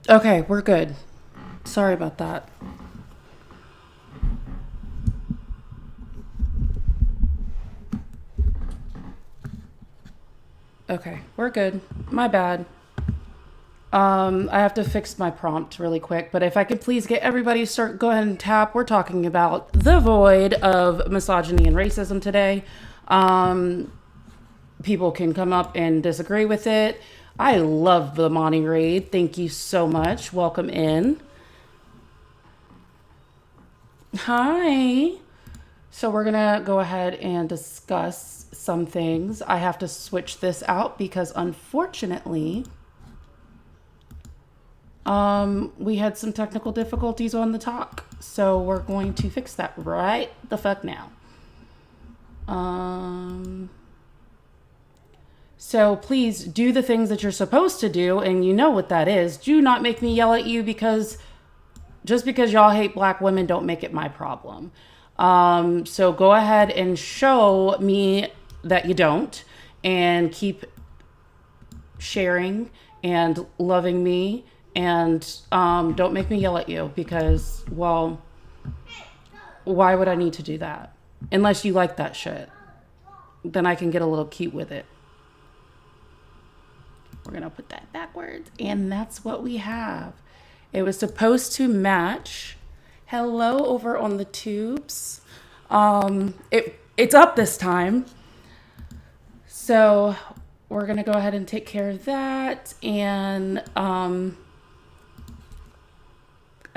Okay, we're good. Sorry about that. Okay, we're good. My bad. I have to fix my prompt really quick, but if I could please get everybody to start, go ahead and tap. We're talking about the void of misogyny and racism today. Um, People can come up and disagree with it. I love the Monty raid. Thank you so much. Welcome in. Hi. So we're gonna go ahead and discuss some things. I have to switch this out because unfortunately, we had some technical difficulties on the talk. So we're going to fix that right the fuck now. Um, so please do the things that you're supposed to do, and you know what that is. Do not make me yell at you because just because y'all hate black women don't make it my problem. So go ahead and show me that you don't, and keep sharing and loving me, and don't make me yell at you because, well, why would I need to do that? Unless you like that shit, then I can get a little cute with it. We're gonna put that backwards, and that's what we have. It was supposed to match. Hello over on the tubes. It's up this time. So we're gonna go ahead and take care of that, and I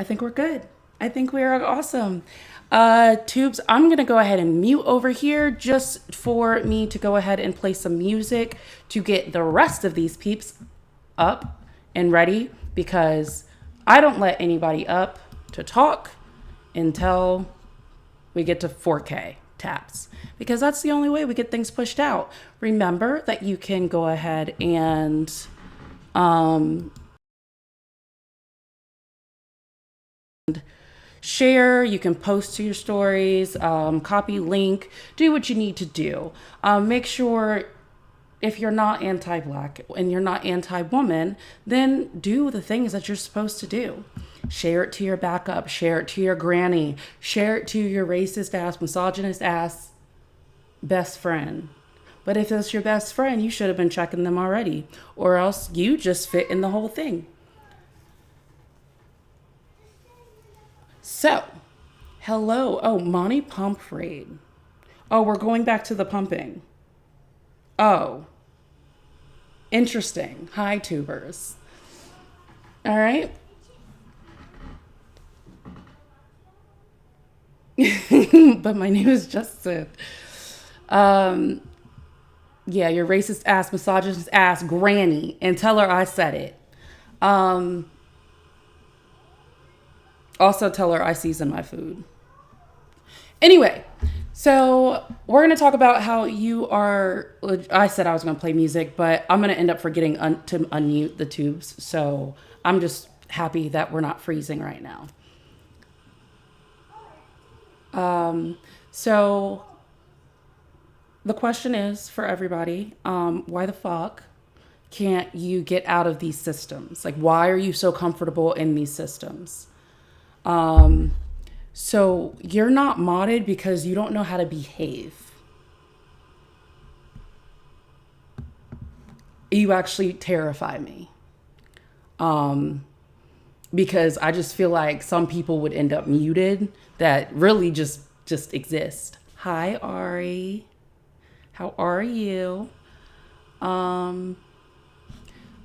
think we're good. I think we are awesome. Tubes, I'm going to go ahead and mute over here just for me to go ahead and play some music to get the rest of these peeps up and ready, because I don't let anybody up to talk until we get to 4K taps, because that's the only way we get things pushed out. Remember that you can go ahead and share, you can post to your stories, copy link, do what you need to do. Make sure, if you're not anti-black and you're not anti-woman, then do the things that you're supposed to do. Share it to your backup, share it to your granny, share it to your racist ass, misogynist ass best friend. But if it's your best friend, you should have been checking them already, or else you just fit in the whole thing. So, hello. Oh, Monty Pump Raid. Oh, we're going back to the pumping. Oh, interesting. Hi, tubers. All right. But my name is Justin. Um, yeah, your racist ass, misogynist ass granny, and tell her I said it. Um, Also tell her I season my food. Anyway, so we're going to talk about how you are. I said I was going to play music, but I'm going to end up forgetting to unmute the tubes. So I'm just happy that we're not freezing right now. So the question is for everybody, why the fuck can't you get out of these systems? Like, why are you so comfortable in these systems? So you're not modded because you don't know how to behave. You actually terrify me. Because I just feel like some people would end up muted that really just exist. Hi Ari. How are you? Um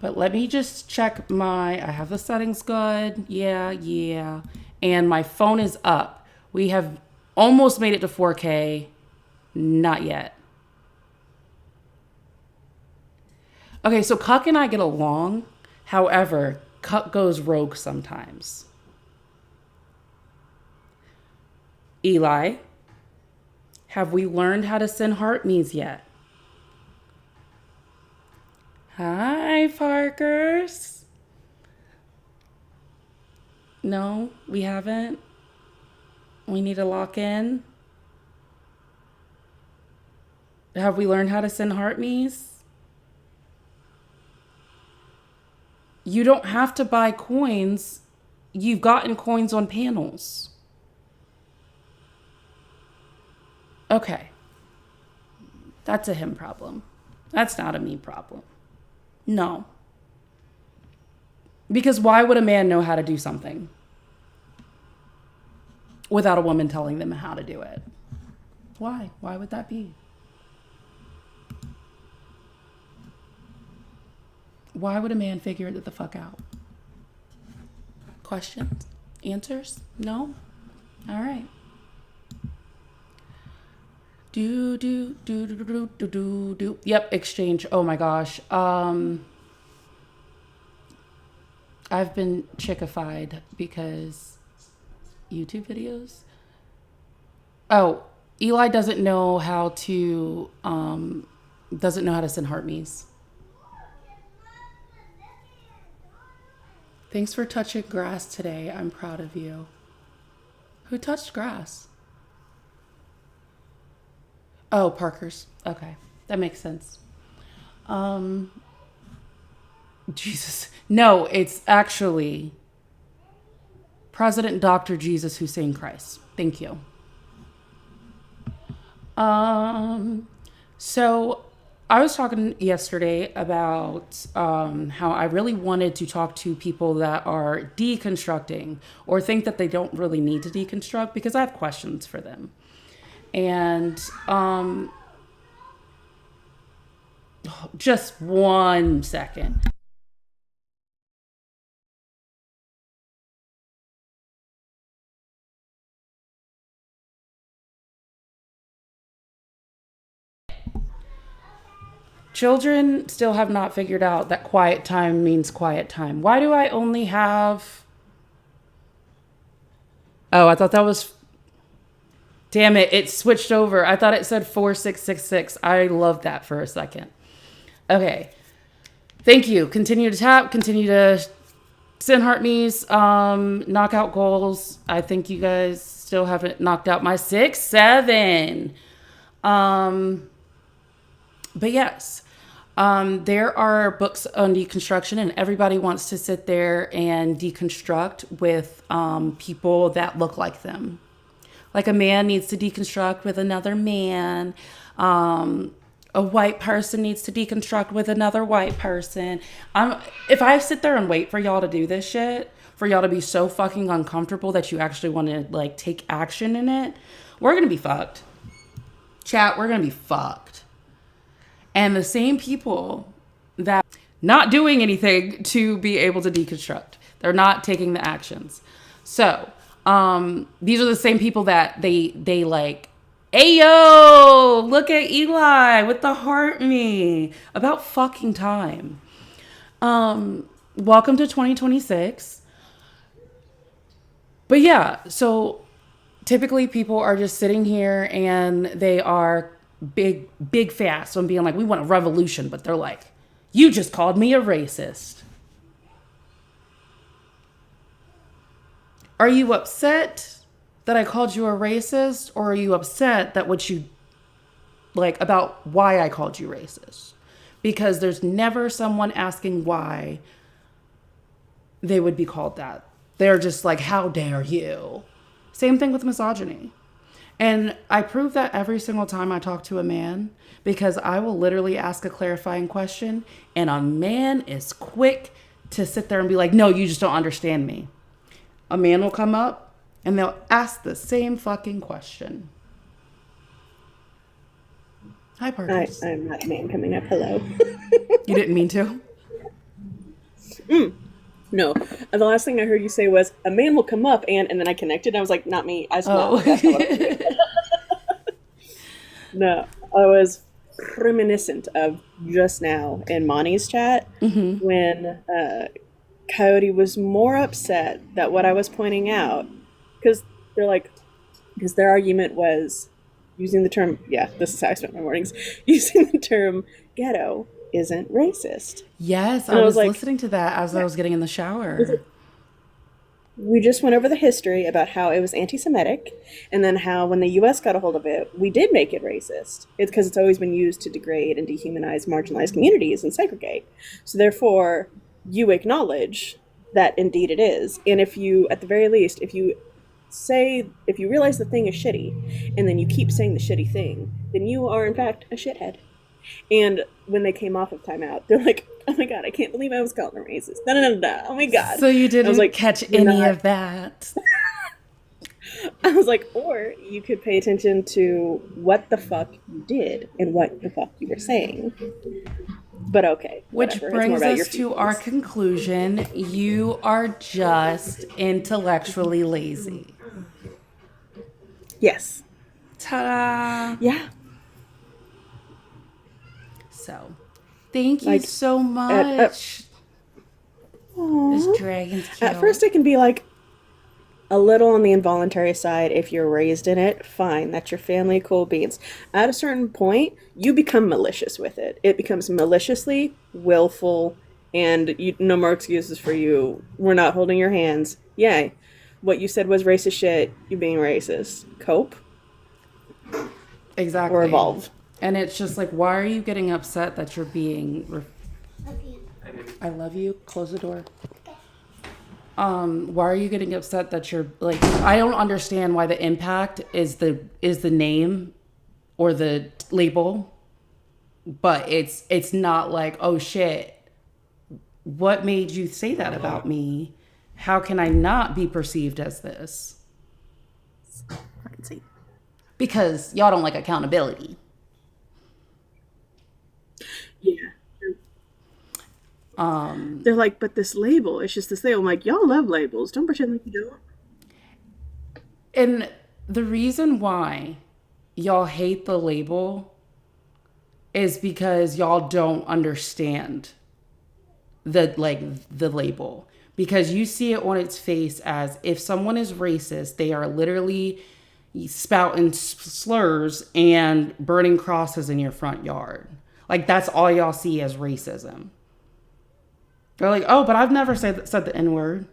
but let me just check I have the settings good. Yeah. And my phone is up. We have almost made it to 4K. Not yet. Okay, so Cuck and I get along. However, Cuck goes rogue sometimes. Eli, have we learned how to send heart me's yet? Hi, Parkers. No, we haven't. We need to lock in. Have we learned how to send heart me's? You don't have to buy coins. You've gotten coins on panels. Okay. That's a him problem. That's not a me problem. No. Because why would a man know how to do something without a woman telling them how to do it? Why? Why would that be? Why would a man figure it the fuck out? Questions? Answers? No? All right. Do. Yep, exchange. Oh my gosh. I've been chickified because YouTube videos. Oh, Eli doesn't know how to send heart me's. Thanks for touching grass today. I'm proud of you. Who touched grass? Oh, Parker's. Okay. That makes sense. Jesus. No, it's actually President Dr. Jesus Hussein Christ. Thank you. So I was talking yesterday about how I really wanted to talk to people that are deconstructing or think that they don't really need to deconstruct because I have questions for them. And just 1 second. Children still have not figured out that quiet time means quiet time. Why do I only have... Oh, I thought that was... Damn it, it switched over. I thought it said 4666. I loved that for a second. Okay. Thank you. Continue to tap. Continue to send heart me's. Knockout goals. I think you guys still haven't knocked out my 6, 7. But yes, there are books on deconstruction, and everybody wants to sit there and deconstruct with people that look like them. Like a man needs to deconstruct with another man. A white person needs to deconstruct with another white person. If I sit there and wait for y'all to do this shit, for y'all to be so fucking uncomfortable that you actually want to like take action in it, we're going to be fucked. Chat, we're going to be fucked. And the same people that not doing anything to be able to deconstruct, they're not taking the actions. So, these are the same people that they like, hey yo, look at Eli with the heart me. About fucking time. Welcome to 2026. But yeah, so typically people are just sitting here and they are big fast on being like, we want a revolution, but they're like, you just called me a racist. Are you upset that I called you a racist, or are you upset that what you like about why I called you racist? Because there's never someone asking why they would be called that. They're just like, how dare you? Same thing with misogyny. And I prove that every single time I talk to a man, because I will literally ask a clarifying question and a man is quick to sit there and be like, no, you just don't understand me. A man will come up and they'll ask the same fucking question. Hi, Parkers. I'm not a man coming up. Hello. You didn't mean to? No. The last thing I heard you say was, a man will come up and then I connected. And I was like, not me. That's not what I'm No, I was reminiscent of just now in Monty's chat when Coyote was more upset that what I was pointing out, because their argument was using the term, this is how I spent my mornings, using the term ghetto isn't racist. Yes, I was like, listening to that as I was getting in the shower. We just went over the history about how it was anti-Semitic, and then how when the U.S. got a hold of it, we did make it racist. It's because it's always been used to degrade and dehumanize marginalized communities and segregate. So therefore, you acknowledge that indeed it is. And if you, at the very least, if you realize the thing is shitty and then you keep saying the shitty thing, then you are in fact a shithead. And when they came off of timeout, they're like, "Oh my god, I can't believe I was calling them racist." No, no, no, no. Oh my god. So you I was didn't like, catch "You're any not." of that. I was like, or you could pay attention to what the fuck you did and what the fuck you were saying. But okay, Which whatever. It's more brings about your us to our feelings. conclusion. You are just intellectually lazy. Yes. Ta-da! Yeah. So, thank you Like so at much. This aw. dragon's At cute. first, it can be like a little on the involuntary side if you're raised in it. Fine, that's your family, cool beans. At a certain point, you become malicious with it. It becomes maliciously willful, and no more excuses for you. We're not holding your hands. Yay. What you said was racist shit. You being racist. Cope or Exactly. evolve. And it's just like, why are you getting upset that you're being... I love you. Close the door. Why are you getting upset that you're like, I don't understand why the impact is the name or the label, but it's not like, oh shit, what made you say that about me? How can I not be perceived as this? I can see. Because y'all don't like accountability. Yeah. They're like, but this label, it's just this label. I'm like, y'all love labels. Don't pretend like you don't. And the reason why y'all hate the label is because y'all don't understand the label, because you see it on its face as if someone is racist, they are literally spouting slurs and burning crosses in your front yard. Like that's all y'all see as racism. They're like, oh, but I've never said the N-word.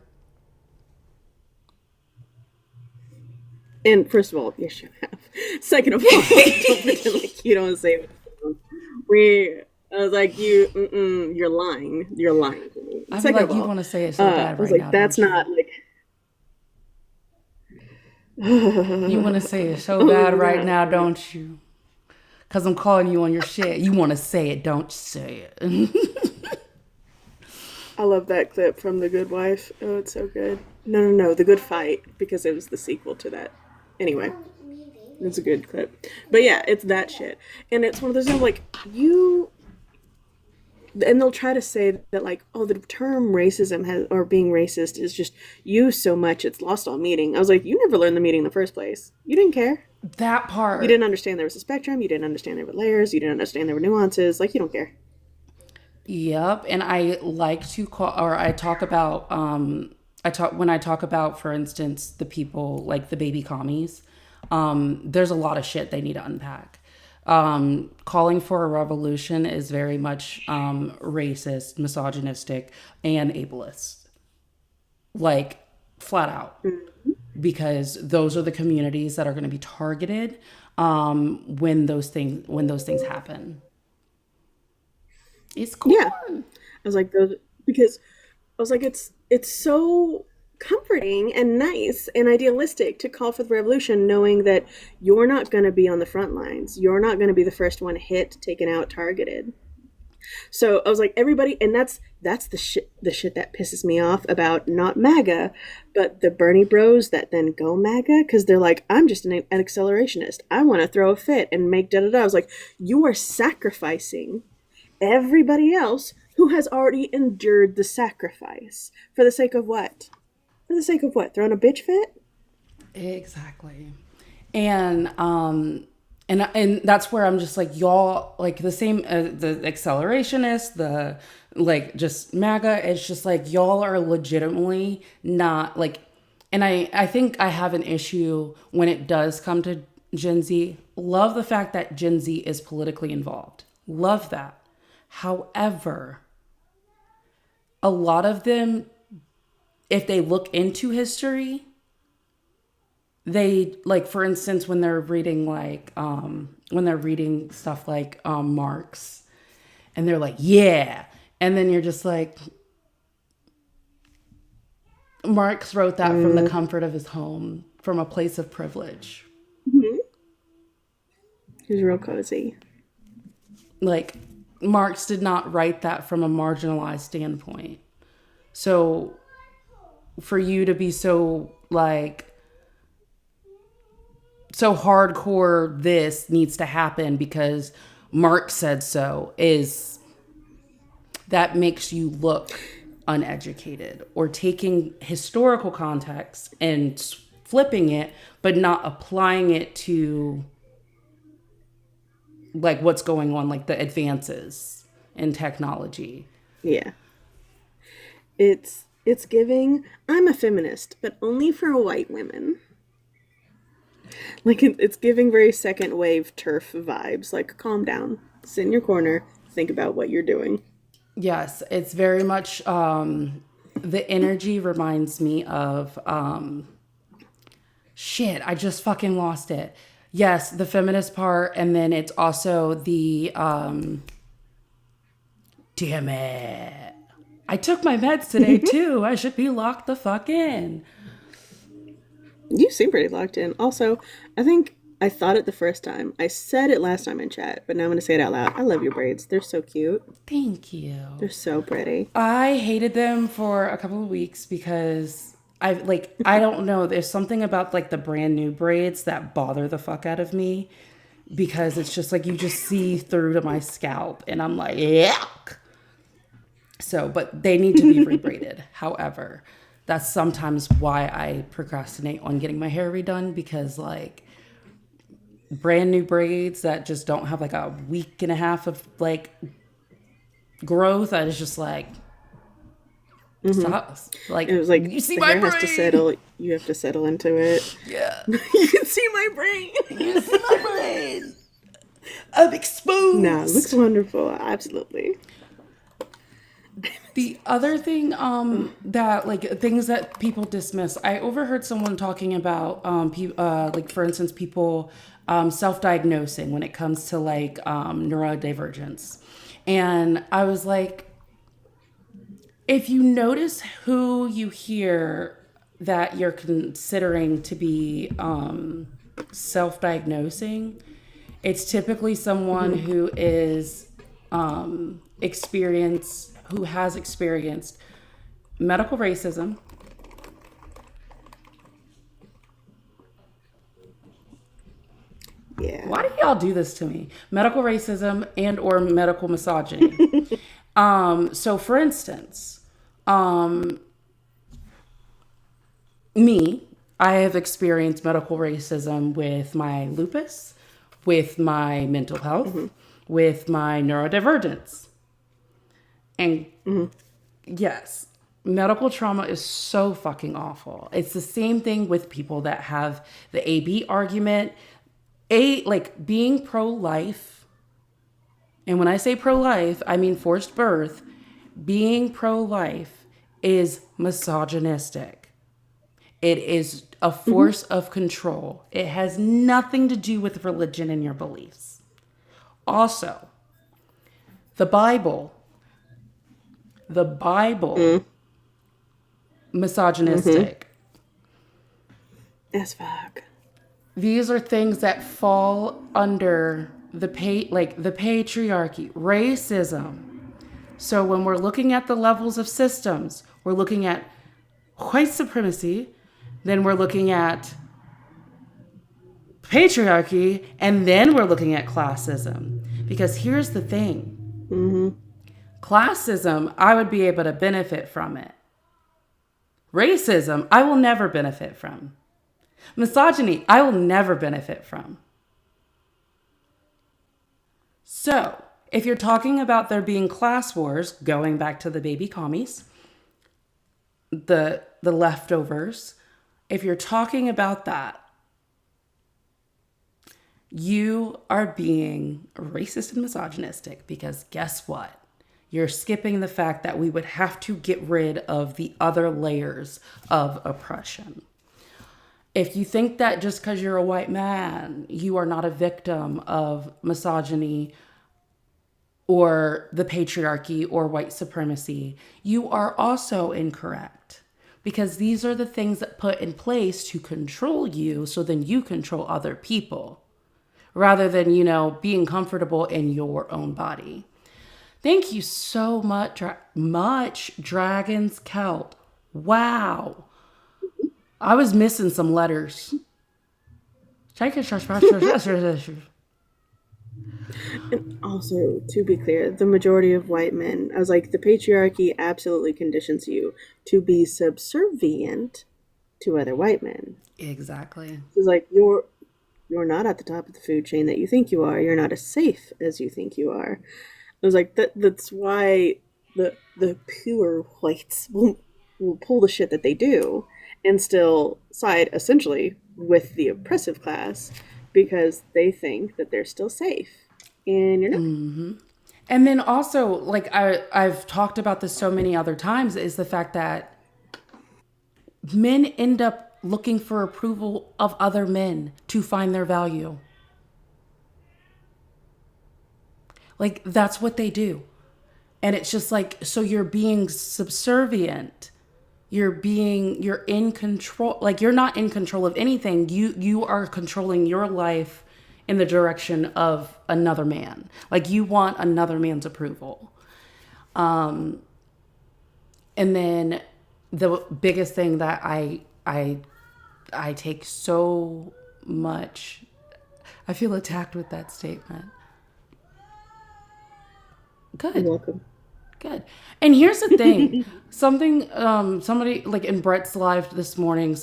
And first of all, yes, you have. Second of all, don't pretend like you don't say it. We, I was like, you're lying. You're lying to me. I feel Second of like you all, want to say it so I bad was right like, now, that's don't you? not like, You want to say it so bad oh right god, now, don't you? Because I'm calling you on your shit. You want to say it, don't say it. I love that clip from The Good Wife. Oh, it's so good. No, no, no, The Good Fight, because it was the sequel to that. Anyway, it's a good clip. But yeah, it's that shit, and it's one of those like you and they'll try to say that like, oh, the term racism has or being racist is just used so much it's lost all meaning. I was like, you never learned the meaning in the first place. You didn't care. That You didn't part. understand there was a spectrum. You didn't understand there were layers. You didn't understand there were nuances. Like, you don't care. Yep. And I like to call, or I talk about, when I talk about, for instance, the people like the baby commies, there's a lot of shit they need to unpack. Calling for a revolution is very much racist, misogynistic, and ableist. Like, flat out. Because those are the communities that are going to be targeted when those things happen. It's Yeah, corn. I was like those because I was like it's so comforting and nice and idealistic to call for the revolution knowing that you're not going to be on the front lines. You're not going to be the first one hit, taken out, targeted. So I was like, everybody, and that's the shit that pisses me off about not MAGA, but the Bernie Bros that then go MAGA because they're like, I'm just an accelerationist. I want to throw a fit and make da da da. I was like, you are sacrificing everybody else who has already endured the sacrifice for the sake of what? For the sake of what? Throwing a bitch fit? Exactly. And that's where I'm just like, y'all, like the same the accelerationist, the like just MAGA, it's just like y'all are legitimately not like, and I think I have an issue when it does come to Gen Z. Love the fact that Gen Z is politically involved. Love that. However, a lot of them, if they look into history, they like, for instance, when they're reading stuff like Marx, and they're like, yeah, and then you're just like, Marx wrote that from the comfort of his home, from a place of privilege. He was real cozy. Like, Marx did not write that from a marginalized standpoint. So for you to be so like so hardcore, this needs to happen because Marx said so, is that makes you look uneducated, or taking historical context and flipping it but not applying it to like what's going on, like the advances in technology. Yeah. It's giving, I'm a feminist, but only for white women. Like, it's giving very second wave turf vibes. Like, calm down, sit in your corner, think about what you're doing. Yes, it's very much the energy reminds me of shit, I just fucking lost it. Yes, the feminist part, and then it's also the damn it. I took my meds today too. I should be locked the fuck in. You seem pretty locked in. Also, I think I thought it the first time. I said it last time in chat, but now I'm going to say it out loud. I love your braids. They're so cute. Thank you. They're so pretty. I hated them for a couple of weeks because I don't know. There's something about like the brand new braids that bother the fuck out of me, because it's just like you just see through to my scalp and I'm like, yuck. So, but they need to be rebraided. However, that's sometimes why I procrastinate on getting my hair redone, because like brand new braids that just don't have like a week and a half of like growth, I was just like, stop. Like, It was like, you see the my hair brain. has to settle. You have to settle into it. Yeah. You can see my brain. You see my brain. I'm exposed. No, it looks wonderful. Absolutely. The other thing that like things that people dismiss, I overheard someone talking about like for instance people self-diagnosing when it comes to like neurodivergence, and I was like, if you notice who you hear that you're considering to be self-diagnosing, it's typically someone who is who has experienced medical racism, Yeah. why do y'all do this to me? Medical racism and or medical misogyny. So for instance, me, I have experienced medical racism with my lupus, with my mental health, with my neurodivergence. And yes, medical trauma is so fucking awful. It's the same thing with people that have the AB argument. Like being pro-life, and when I say pro-life, I mean forced birth. Being pro-life is misogynistic. It is a force of control. It has nothing to do with religion and your beliefs. Also, the Bible, misogynistic. As fuck. These are things that fall under the patriarchy, racism. So when we're looking at the levels of systems, we're looking at white supremacy, then we're looking at patriarchy, and then we're looking at classism. Because here's the thing. Classism, I would be able to benefit from it. Racism, I will never benefit from. Misogyny, I will never benefit from. So, if you're talking about there being class wars, going back to the baby commies, the leftovers, if you're talking about that, you are being racist and misogynistic, because guess what? You're skipping the fact that we would have to get rid of the other layers of oppression. If you think that just because you're a white man, you are not a victim of misogyny or the patriarchy or white supremacy, you are also incorrect. because these are the things that put in place to control you so then you control other people rather than, being comfortable in your own body. Thank you so much, Dragon's Celt. Wow. I was missing some letters. And also, to be clear, the majority of white men, I was like, the patriarchy absolutely conditions you to be subservient to other white men. Exactly. It's like you're not at the top of the food chain that you think you are. You're not as safe as you think you are. I was like, that's why the pure whites will pull the shit that they do and still side essentially with the oppressive class because they think that they're still safe. And you're not. And then also, like I've talked about this so many other times, is the fact that men end up looking for approval of other men to find their value. Like that's what they do. And it's just like, so you're being subservient. You're in control. Like you're not in control of anything. You are controlling your life in the direction of another man. Like you want another man's approval. And then the biggest thing that I take so much, I feel attacked with that statement. You're Good. welcome. Good. And here's the thing. Somebody like in Brett's live this morning,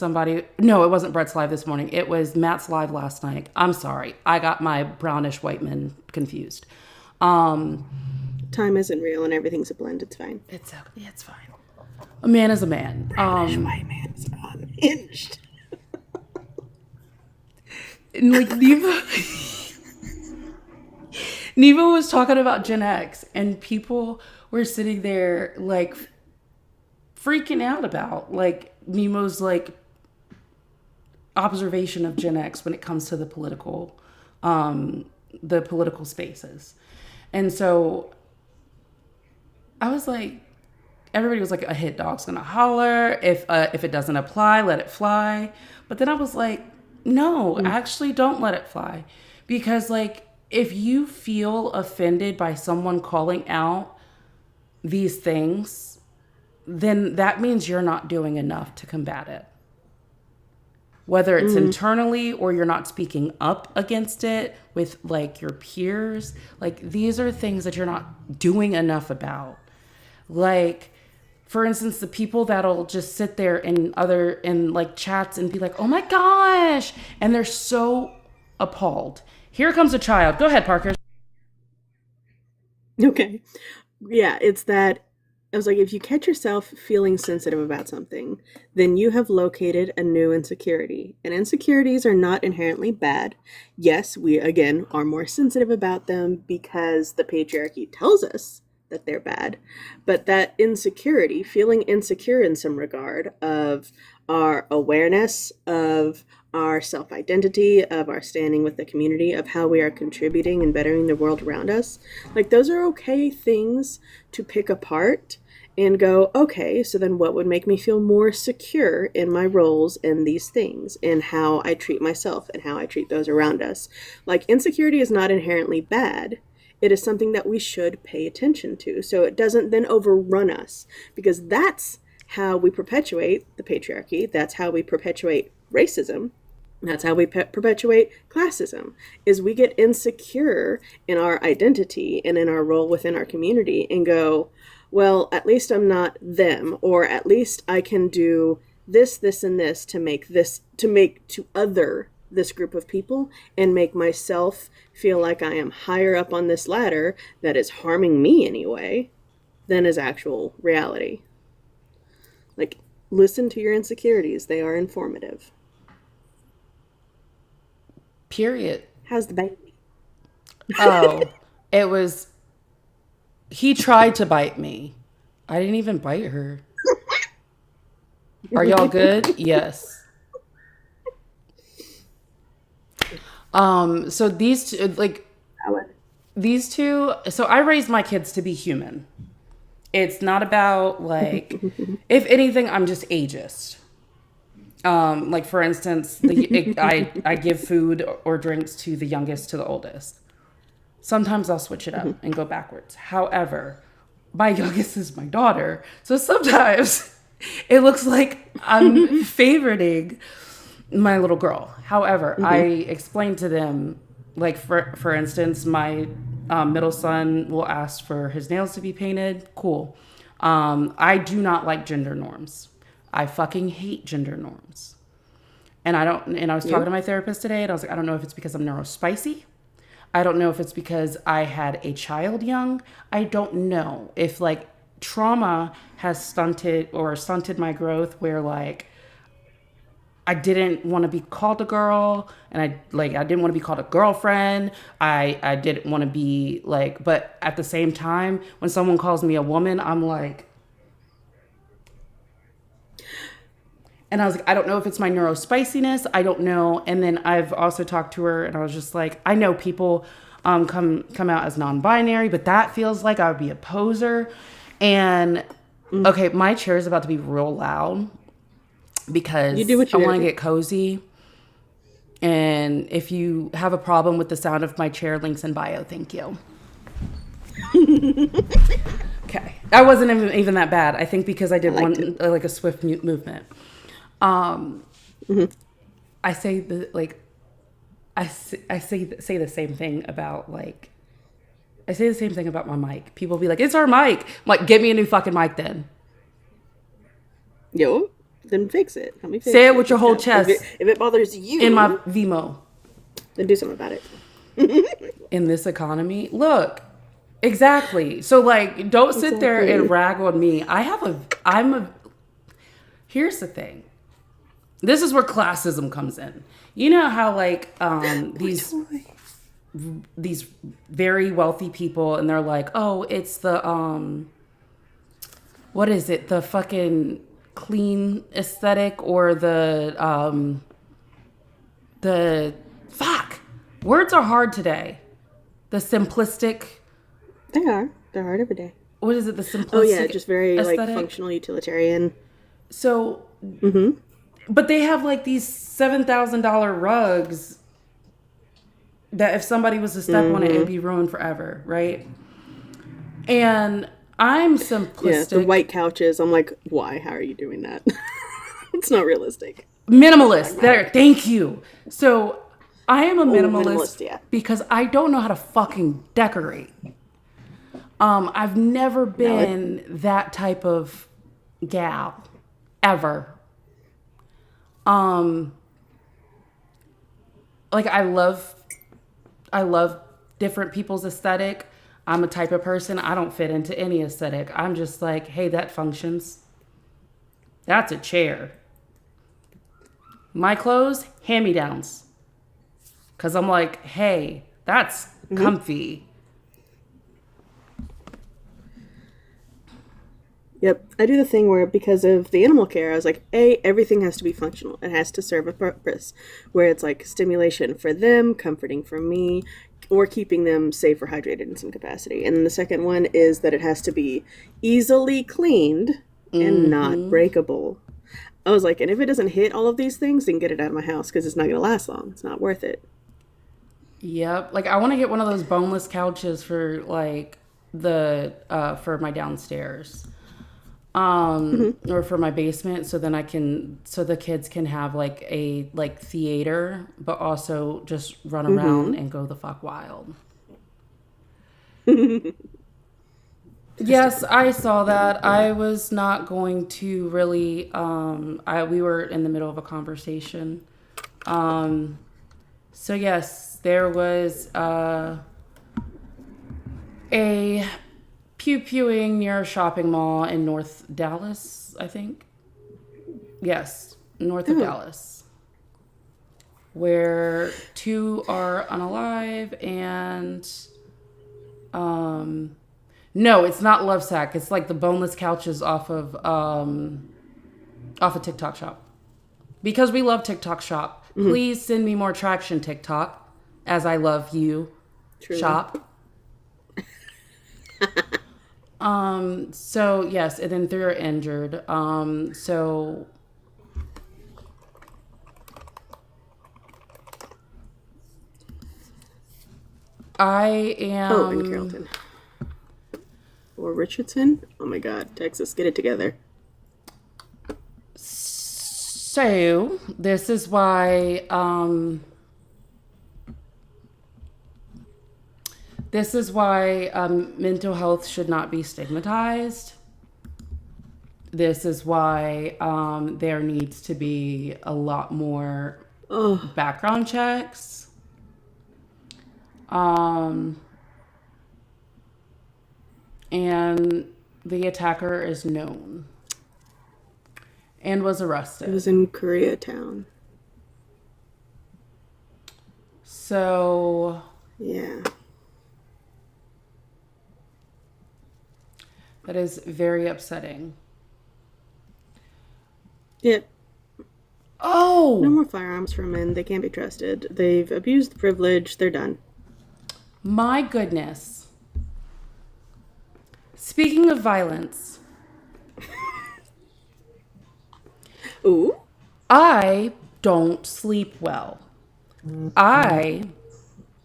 no, it wasn't Brett's live this morning. It was Matt's live last night. I'm sorry. I got my brownish white men confused. Time isn't real and everything's a blend. It's fine. It's fine. A man is a man. White man is unhinged. And like Neva was talking about Gen X, and people were sitting there like freaking out about like Nemo's like observation of Gen X when it comes to the political spaces. And so I was like, everybody was like, a hit dog's gonna holler. If it doesn't apply, let it fly. But then I was like, no, actually don't let it fly. Because like, if you feel offended by someone calling out these things, then that means you're not doing enough to combat it. Whether it's internally or you're not speaking up against it with like your peers, like these are things that you're not doing enough about. Like, for instance, the people that'll just sit there in like chats and be like, "Oh my gosh," and they're so appalled. Here comes a child. Go ahead, Parker. Okay. Yeah, it's that. I was like, if you catch yourself feeling sensitive about something, then you have located a new insecurity. And insecurities are not inherently bad. Yes, we, again, are more sensitive about them because the patriarchy tells us that they're bad. But that insecurity, feeling insecure in some regard of our awareness, of our self-identity, of our standing with the community, of how we are contributing and bettering the world around us, like those are okay things to pick apart and go, okay, so then what would make me feel more secure in my roles in these things and how I treat myself and how I treat those around us. Like insecurity is not inherently bad. It is something that we should pay attention to so it doesn't then overrun us, because that's how we perpetuate the patriarchy. That's how we perpetuate racism. That's how we perpetuate classism, is we get insecure in our identity and in our role within our community and go, well, at least I'm not them, or at least I can do this, this, and this to make to other this group of people and make myself feel like I am higher up on this ladder that is harming me anyway than is actual reality. Like, listen to your insecurities. They are informative. Period. How's the baby? Oh, he tried to bite me. I didn't even bite her. Are y'all good? Yes. So these two, so I raised my kids to be human. It's not about like, if anything, I'm just ageist. Like for instance, I give food or drinks to the youngest to the oldest. Sometimes I'll switch it up and go backwards. However, my youngest is my daughter, so sometimes it looks like I'm favoriting my little girl. However, I explained to them, like for instance, my middle son will ask for his nails to be painted. Cool. I do not like gender norms. I fucking hate gender norms. And I was talking to my therapist today, and I was like, I don't know if it's because I'm neurospicy. I don't know if it's because I had a child young. I don't know if like trauma has stunted my growth, where like I didn't want to be called a girl, and I didn't want to be called a girlfriend. I didn't want to be like, but at the same time, when someone calls me a woman, I'm like, and I was like, I don't know if it's my neurospiciness. I don't know. And then I've also talked to her, and I was just like, I know people come out as non-binary, but that feels like I would be a poser. And okay, my chair is about to be real loud because I want to get cozy. And if you have a problem with the sound of my chair, links in bio. Thank you. Okay, that wasn't even that bad. I think because I did like a swift movement. I say the like, I say the same thing about like, I say the same thing about my mic. People be like, it's our mic. I'm like, get me a new fucking mic then. Yo, then fix it. Let me fix say it with your whole chest. If it bothers you in my Vimo, then do something about it. In this economy, look, exactly. So like, don't sit there and rag on me. Here's the thing. This is where classism comes in. You know how like these very wealthy people, and they're like, oh, it's the what is it? The fucking clean aesthetic, or the fuck. Words are hard today. The simplistic. They are. They're hard every day. What is it? The simplistic. Oh yeah, just very aesthetic? like functional utilitarian. So. But they have like these $7,000 rugs that if somebody was to step on it, it'd be ruined forever, right? And I'm simplistic. Yeah, the white couches. I'm like, why? How are you doing that? It's not realistic. Minimalist. There. Thank you. So I am a minimalist because I don't know how to fucking decorate. I've never been that type of gal ever. Like I love different people's aesthetic. I'm a type of person, I don't fit into any aesthetic. I'm just like, hey, that functions. That's a chair. My clothes, hand-me-downs. Cause I'm like, hey, that's comfy. Yep. I do the thing where, because of the animal care, I was like, everything has to be functional. It has to serve a purpose, where it's like stimulation for them, comforting for me, or keeping them safe or hydrated in some capacity. And then the second one is that it has to be easily cleaned and not breakable. I was like, and if it doesn't hit all of these things, then get it out of my house, because it's not going to last long. It's not worth it. Yep. Like I want to get one of those boneless couches for like for my downstairs. Or for my basement, so then so the kids can have like a theater, but also just run around and go the fuck wild. Yes, I saw that. I was not going to really, we were in the middle of a conversation. So yes, there was, a pew-pewing near a shopping mall in North Dallas, I think. Yes, north of Dallas. Where 2 are unalive and... no, it's not Lovesac. It's like the boneless couches off of TikTok Shop. Because we love TikTok Shop. Please send me more traction, TikTok, as I love you. Truly. Shop. So yes, and then 3 are injured. So I am. Oh, and Carrollton. Or Richardson? Oh my god, Texas, get it together. So this is why. This is why mental health should not be stigmatized. This is why there needs to be a lot more background checks. And the attacker is known and was arrested. It was in Koreatown. So yeah, that is very upsetting. Yep. Oh! No more firearms for men. They can't be trusted. They've abused the privilege. They're done. My goodness. Speaking of violence. Ooh. I don't sleep well. I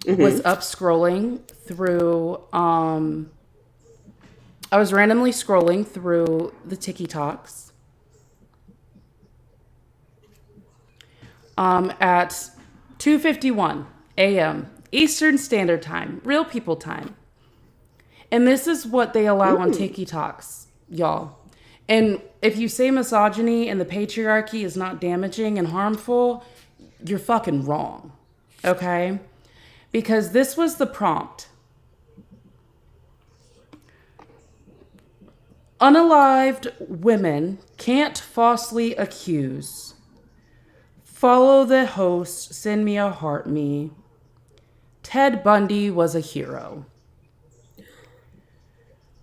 was up scrolling through, I was randomly scrolling through the TikToks. At 2:51 a.m. Eastern Standard Time, real people time. And this is what they allow on TikToks, y'all. And if you say misogyny and the patriarchy is not damaging and harmful, you're fucking wrong. Okay? Because this was the prompt. Unalived women can't falsely accuse. Follow the host, send me a heart me. Ted Bundy was a hero.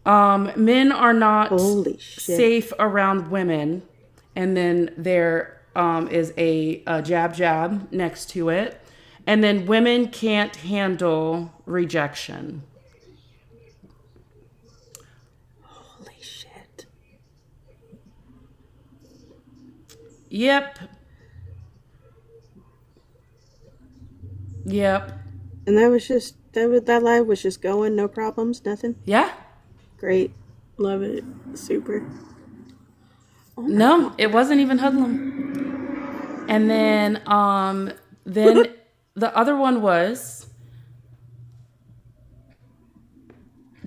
Men are not safe around women. And then there is a jab next to it. And then women can't handle rejection. Holy shit. Yep. And that was just, that live was just going, no problems, nothing? Yeah. Great. Love it. Super. Oh no, God. It wasn't even hoodlum. And then the other one was,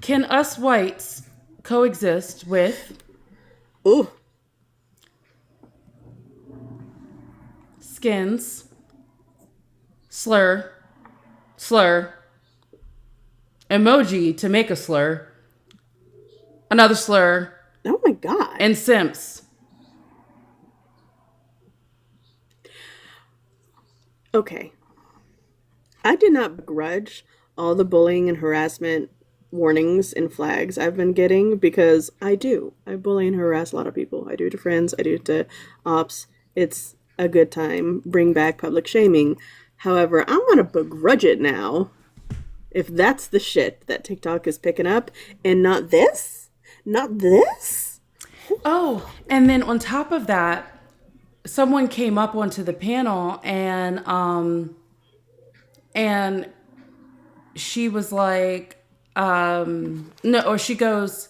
can us whites coexist with skins, slur, emoji to make a slur, another slur. Oh my God. And simps. Okay. I did not begrudge all the bullying and harassment warnings and flags I've been getting because I do. I bully and harass a lot of people. I do it to friends. I do it to ops. It's a good time. Bring back public shaming. However, I'm going to begrudge it now if that's the shit that TikTok is picking up and not this. Not this. Oh, and then on top of that, someone came up onto the panel and she was like, she goes,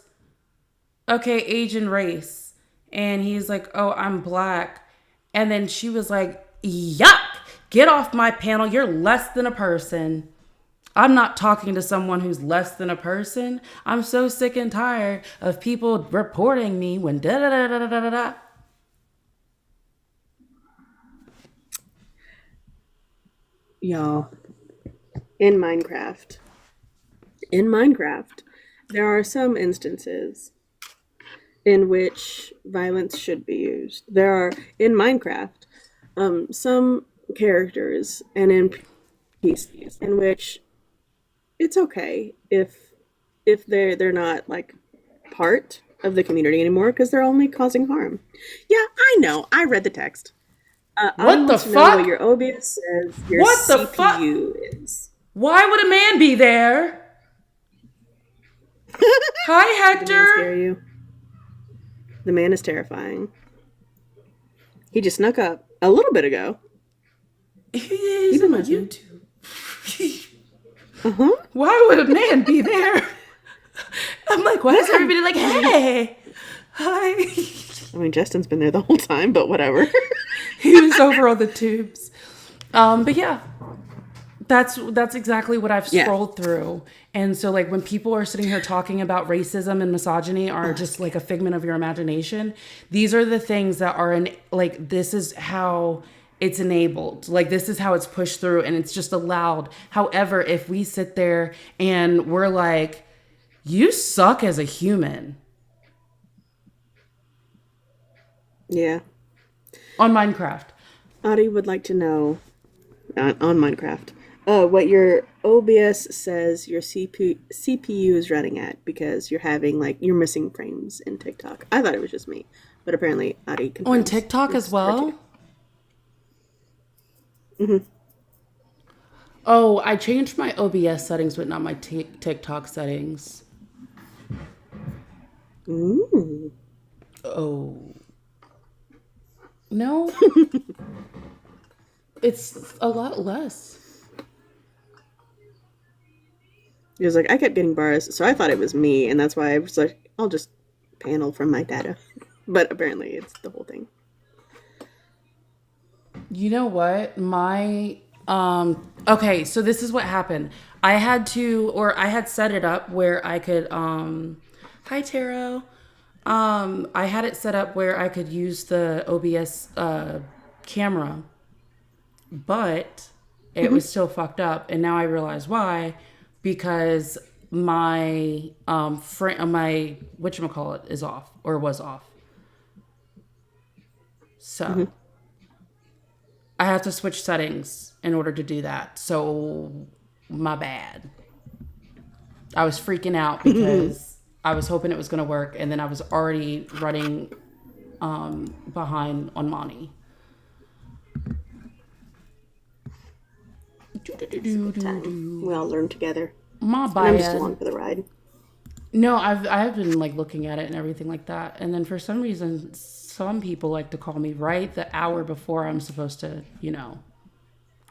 okay, age and race. And he's like, oh, I'm black. And then she was like, yuck, get off my panel. You're less than a person. I'm not talking to someone who's less than a person. I'm so sick and tired of people reporting me when da-da-da-da-da-da-da. Y'all, in Minecraft, there are some instances in which violence should be used. There are, in Minecraft, some characters and NPCs in which it's okay if they're not like part of the community anymore because they're only causing harm. Yeah, I know. I read the text. What the fuck? What your OBS says your what the CPU fuck? is. Why would a man be there? Hi, Did the man scare Hector. you? The man is terrifying. He just snuck up a little bit ago. He's He's on been my listening. YouTube. Uh-huh. Why would a man be there? I'm like, why is everybody like, hey, hi? I mean, Justin's been there the whole time, but whatever. He was over on the tubes. But yeah, that's exactly what I've Yeah. scrolled through. And so like when people are sitting here talking about racism and misogyny are just like a figment of your imagination, these are the things that are in like this is how it's enabled. Like this is how it's pushed through and it's just allowed. However, if we sit there and we're like, you suck as a human Yeah. on Minecraft. Audie would like to know on Minecraft what your OBS says your CPU is running at because you're having like you're missing frames in TikTok. I thought it was just me, but apparently Audie confirms. On TikTok as it's her too. well? Oh, I changed my OBS settings, but not my TikTok settings. Ooh. Oh. No. It's a lot less. He was like, I kept getting bars, so I thought it was me, and that's why I was like, I'll just panel from my data. But apparently it's the whole thing. You know what? Okay, so this is what happened. I had set it up where I could hi Taro. I had it set up where I could use the OBS camera, but it was still fucked up, and now I realize why, because my my whatchamacallit is off or was off. So I have to switch settings in order to do that. So my bad. I was freaking out because I was hoping it was going to work, and then I was already running behind on Monty. We all learn together. My And I'm just bad. along for the ride. No, I have been like looking at it and everything like that, and then for some reason, some people like to call me right the hour before I'm supposed to,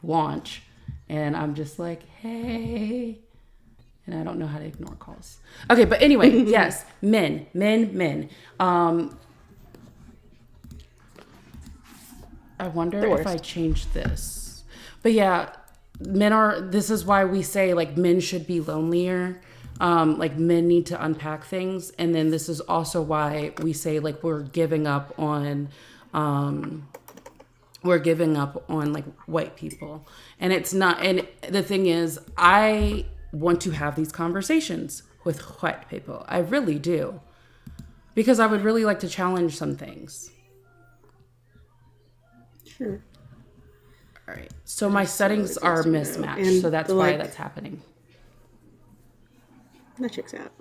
launch, and I'm just like, hey, and I don't know how to ignore calls. Okay, but anyway, yes, men. I wonder if I change this, but yeah, this is why we say like men should be lonelier. Like men need to unpack things, and then this is also why we say like we're giving up on like white people, and it's not. And the thing is, I want to have these conversations with white people. I really do, because I would really like to challenge some things. Sure. All right, so my settings are mismatched, so that's why that's happening. That checks out.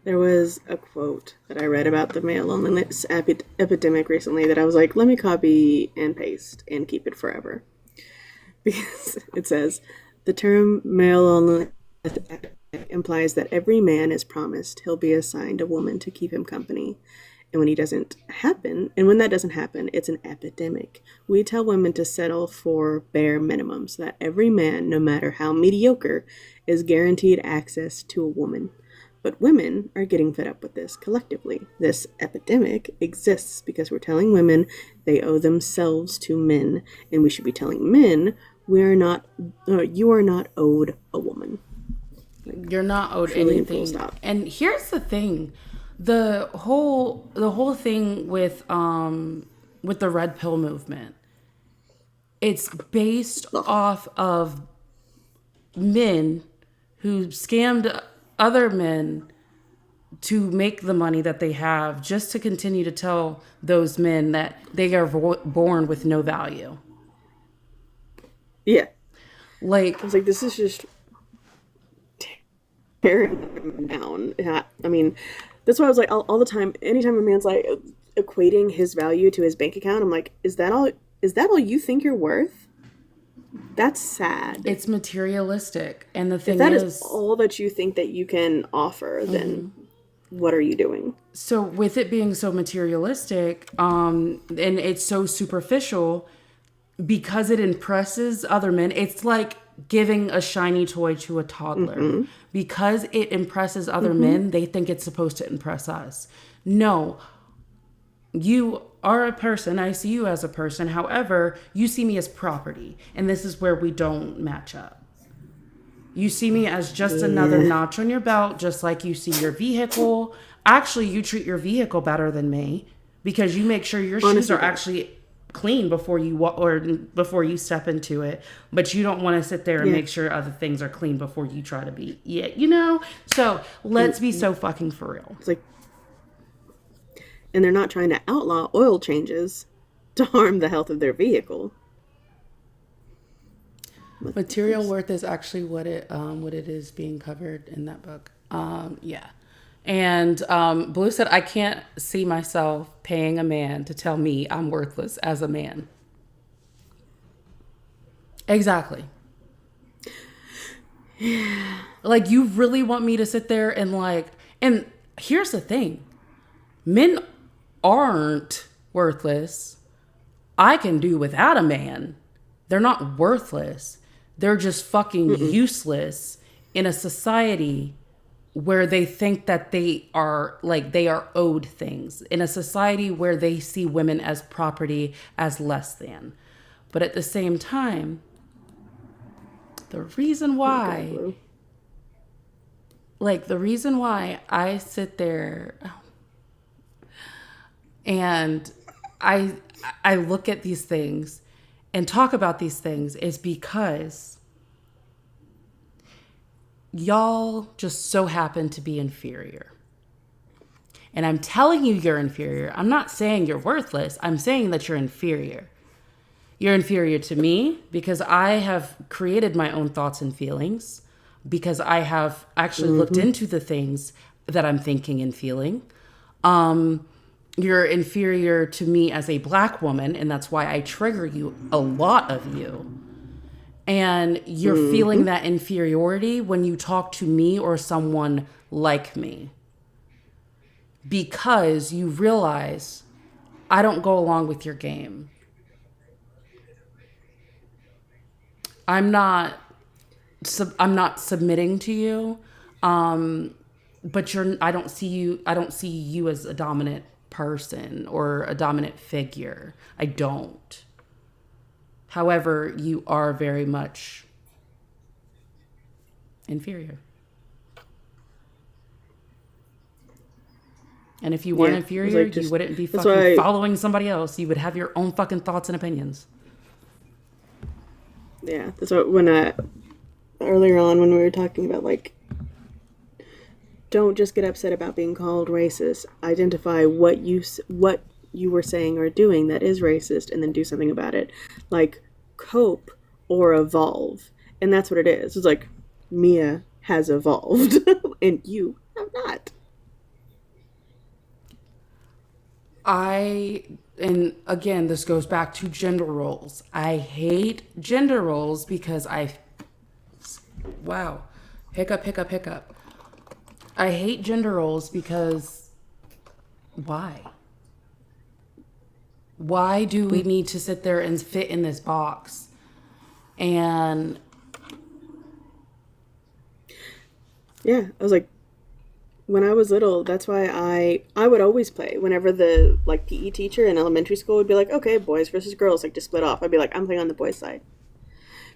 There was a quote that I read about the male loneliness epidemic recently that I was like, let me copy and paste and keep it forever. Because it says, the term male loneliness implies that every man is promised he'll be assigned a woman to keep him company. And when that doesn't happen, it's an epidemic. We tell women to settle for bare minimums, that every man, no matter how mediocre, is guaranteed access to a woman. But women are getting fed up with this collectively. This epidemic exists because we're telling women they owe themselves to men, and we should be telling men you are not owed a woman. You're not owed anything. And here's the thing. The whole thing with the red pill movement, it's based off of men who scammed other men to make the money that they have, just to continue to tell those men that they are born with no value. Yeah. Like, I was like, this is just tearing them down. I mean, that's why I was like, all the time, anytime a man's like equating his value to his bank account, I'm like, is that all you think you're worth? That's sad. It's materialistic. And the thing if that is all that you think that you can offer, then what are you doing? So with it being so materialistic, and it's so superficial, because it impresses other men, it's like giving a shiny toy to a toddler. Because it impresses other men, they think it's supposed to impress us. No, you are a person. I see you as a person. However, you see me as property. And this is where we don't match up. You see me as just another notch on your belt, just like you see your vehicle. Actually, you treat your vehicle better than me because you make sure your shoes are actually clean before you before you step into it. But you don't want to sit there and make sure other things are clean before you try to be. Yeah, you know. So let's be so fucking for real. It's like, and they're not trying to outlaw oil changes to harm the health of their vehicle. Material worth is actually what it is being covered in that book. Yeah. And Blue said, I can't see myself paying a man to tell me I'm worthless as a man. Exactly. Like, you really want me to sit there and and here's the thing. Men aren't worthless. I can do without a man. They're not worthless. They're just fucking useless in a society where they think that they are owed things, in a society where they see women as property, as less than. But at the same time, the reason why I sit there and I look at these things and talk about these things is because y'all just so happen to be inferior. And I'm telling you you're inferior. I'm not saying you're worthless. I'm saying that you're inferior. You're inferior to me because I have created my own thoughts and feelings, because I have actually looked into the things that I'm thinking and feeling. You're inferior to me as a Black woman, and that's why I trigger you, a lot of you. And you're feeling that inferiority when you talk to me or someone like me, because you realize I don't go along with your game. I'm not submitting to you, but I don't see you as a dominant person or a dominant figure. I don't. However, you are very much inferior. And if you weren't inferior, you wouldn't be fucking following somebody else. You would have your own fucking thoughts and opinions. Yeah, that's what earlier on when we were talking about, like, don't just get upset about being called racist. Identify what you were saying or doing that is racist, and then do something about it. Like, cope or evolve. And that's what it is. It's like, Mia has evolved, and you have not. And again, this goes back to gender roles. I hate gender roles because wow, hiccup. I hate gender roles because why? Why do we need to sit there and fit in this box? And yeah, I was like, when I was little, that's why I would always play. Whenever the PE teacher in elementary school would be like, okay, boys versus girls, like, to split off, I'd be like, I'm playing on the boys' side,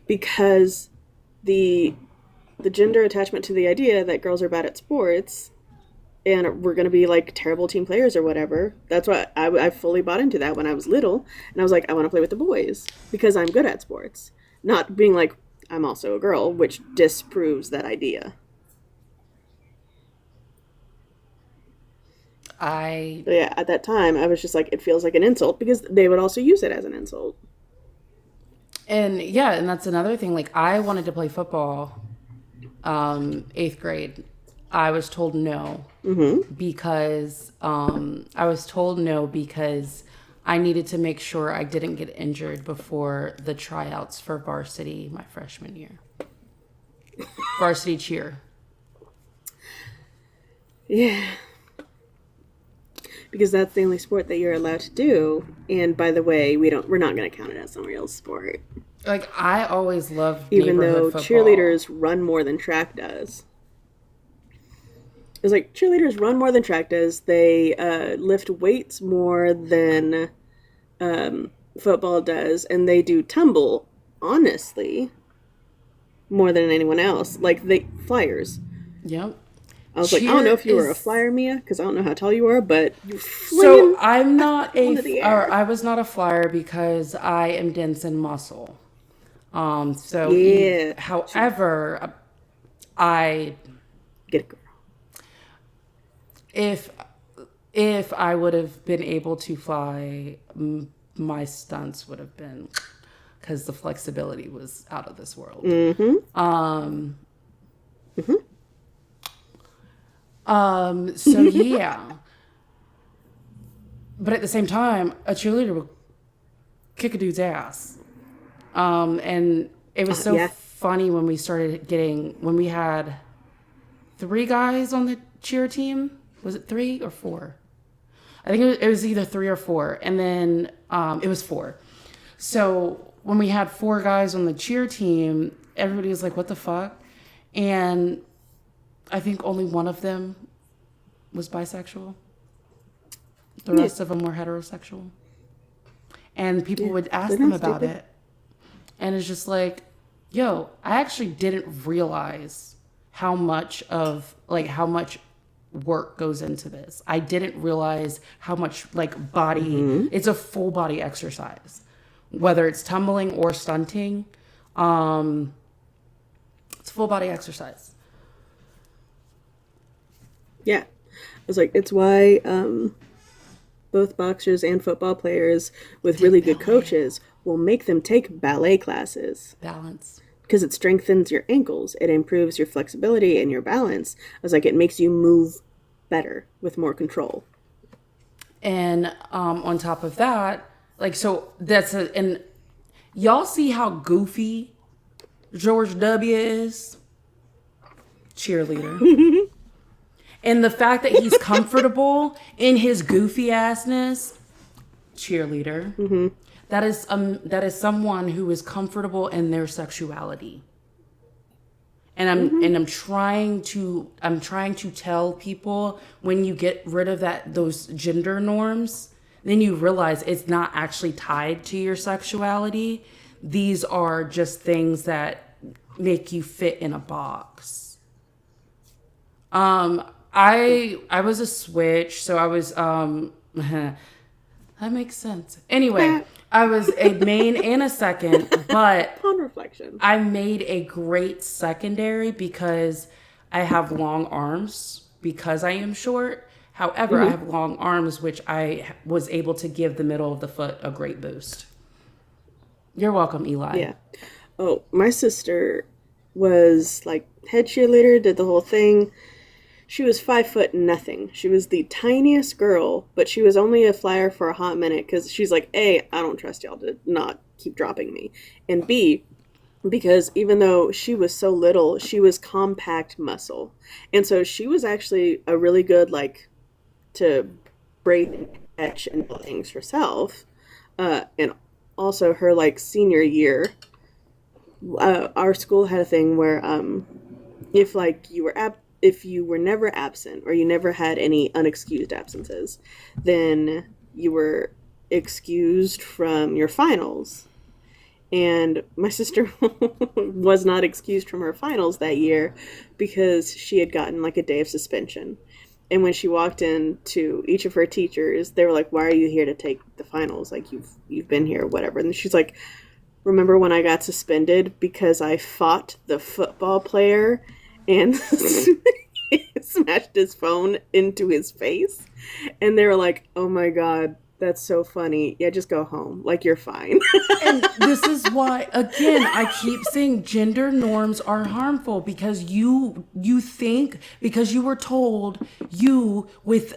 because the gender attachment to the idea that girls are bad at sports and we're going to be like terrible team players or whatever. That's why I fully bought into that when I was little, and I was like, I want to play with the boys because I'm good at sports, not being like, I'm also a girl, which disproves that idea. Yeah, at that time, I was just like, it feels like an insult, because they would also use it as an insult. And yeah, and that's another thing. Like, I wanted to play football, 8th grade. I was told no, because I needed to make sure I didn't get injured before the tryouts for varsity my freshman year. Varsity cheer. Yeah. because that's the only sport that you're allowed to do. And by the way, we're not going to count it as some real sport. Like, I always loved even though football. Cheerleaders run more than track does. It's like cheerleaders run more than track does. They lift weights more than football does, and they do tumble, honestly, more than anyone else. Like flyers. Yep. I was like, I don't know if you were a flyer, Mia, because I don't know how tall you are, but so I'm not I was not a flyer because I am dense in muscle. However, I get it, girl. If I would have been able to fly, my stunts would have been, because the flexibility was out of this world. So yeah. But at the same time, a cheerleader would kick a dude's ass. And it was so funny when we had 3 guys on the cheer team. Was it 3 or 4? I think it was either 3 or 4. And then it was 4. So when we had 4 guys on the cheer team, everybody was like, what the fuck? And I think only one of them was bisexual. The rest of them were heterosexual. And people would ask them about it. And it's just like, yo, I actually didn't realize how much work goes into this. I didn't realize how much body, it's a full body exercise. Whether it's tumbling or stunting, it's full body exercise. Yeah. I was like, it's why both boxers and football players with really good coaches will make them take ballet classes. Balance. Because it strengthens your ankles. It improves your flexibility and your balance. I was like, it makes you move better with more control. And on top of that, and y'all see how goofy George W. is? Cheerleader. And the fact that he's comfortable in his goofy assness, cheerleader. Mm-hmm. That is someone who is comfortable in their sexuality. And I'm trying to tell people, when you get rid of those gender norms, then you realize it's not actually tied to your sexuality. These are just things that make you fit in a box. I was a switch, so I was that makes sense. Anyway, I was a main and a second, but on reflection, I made a great secondary because I have long arms because I am short. However, I have long arms, which I was able to give the middle of the foot a great boost. You're welcome, Eli. Yeah. Oh, my sister was head cheerleader, did the whole thing. She was 5'0". She was the tiniest girl, but she was only a flyer for a hot minute because she's like, A, I don't trust y'all to not keep dropping me. And B, because even though she was so little, she was compact muscle. And so she was actually a really good, to break and catch and do things herself. And also her, senior year, our school had a thing where if you were never absent or you never had any unexcused absences, then you were excused from your finals. And my sister was not excused from her finals that year because she had gotten a day of suspension. And when she walked in to each of her teachers, they were like, why are you here to take the finals? You've been here, whatever. And she's like, remember when I got suspended because I fought the football player and smashed his phone into his face? And they were like, oh my God, that's so funny. Yeah, just go home. You're fine. And this is why, again, I keep saying gender norms are harmful because you think, because you were told you with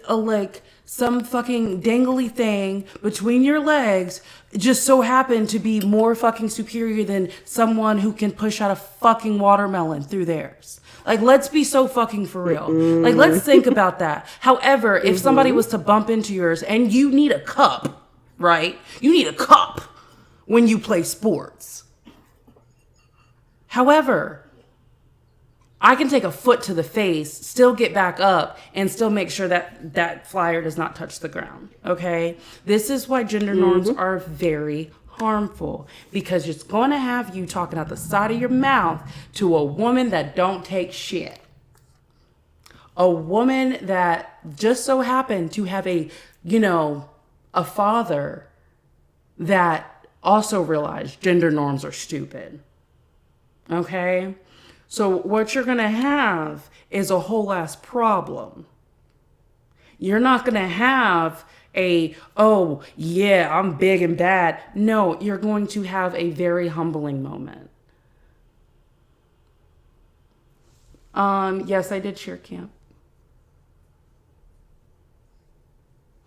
some fucking dangly thing between your legs just so happen to be more fucking superior than someone who can push out a fucking watermelon through theirs. Like, let's be so fucking for real. Like, let's think about that. However, if somebody was to bump into yours and you need a cup, right? You need a cup when you play sports. However, I can take a foot to the face, still get back up, and still make sure that that flyer does not touch the ground, okay? This is why gender norms are very harmful, because it's going to have you talking out the side of your mouth to a woman that don't take shit. A woman that just so happened to have a father that also realized gender norms are stupid, okay? So what you're going to have is a whole ass problem. You're not going to have oh, yeah, I'm big and bad. No, you're going to have a very humbling moment. Yes, I did cheer camp.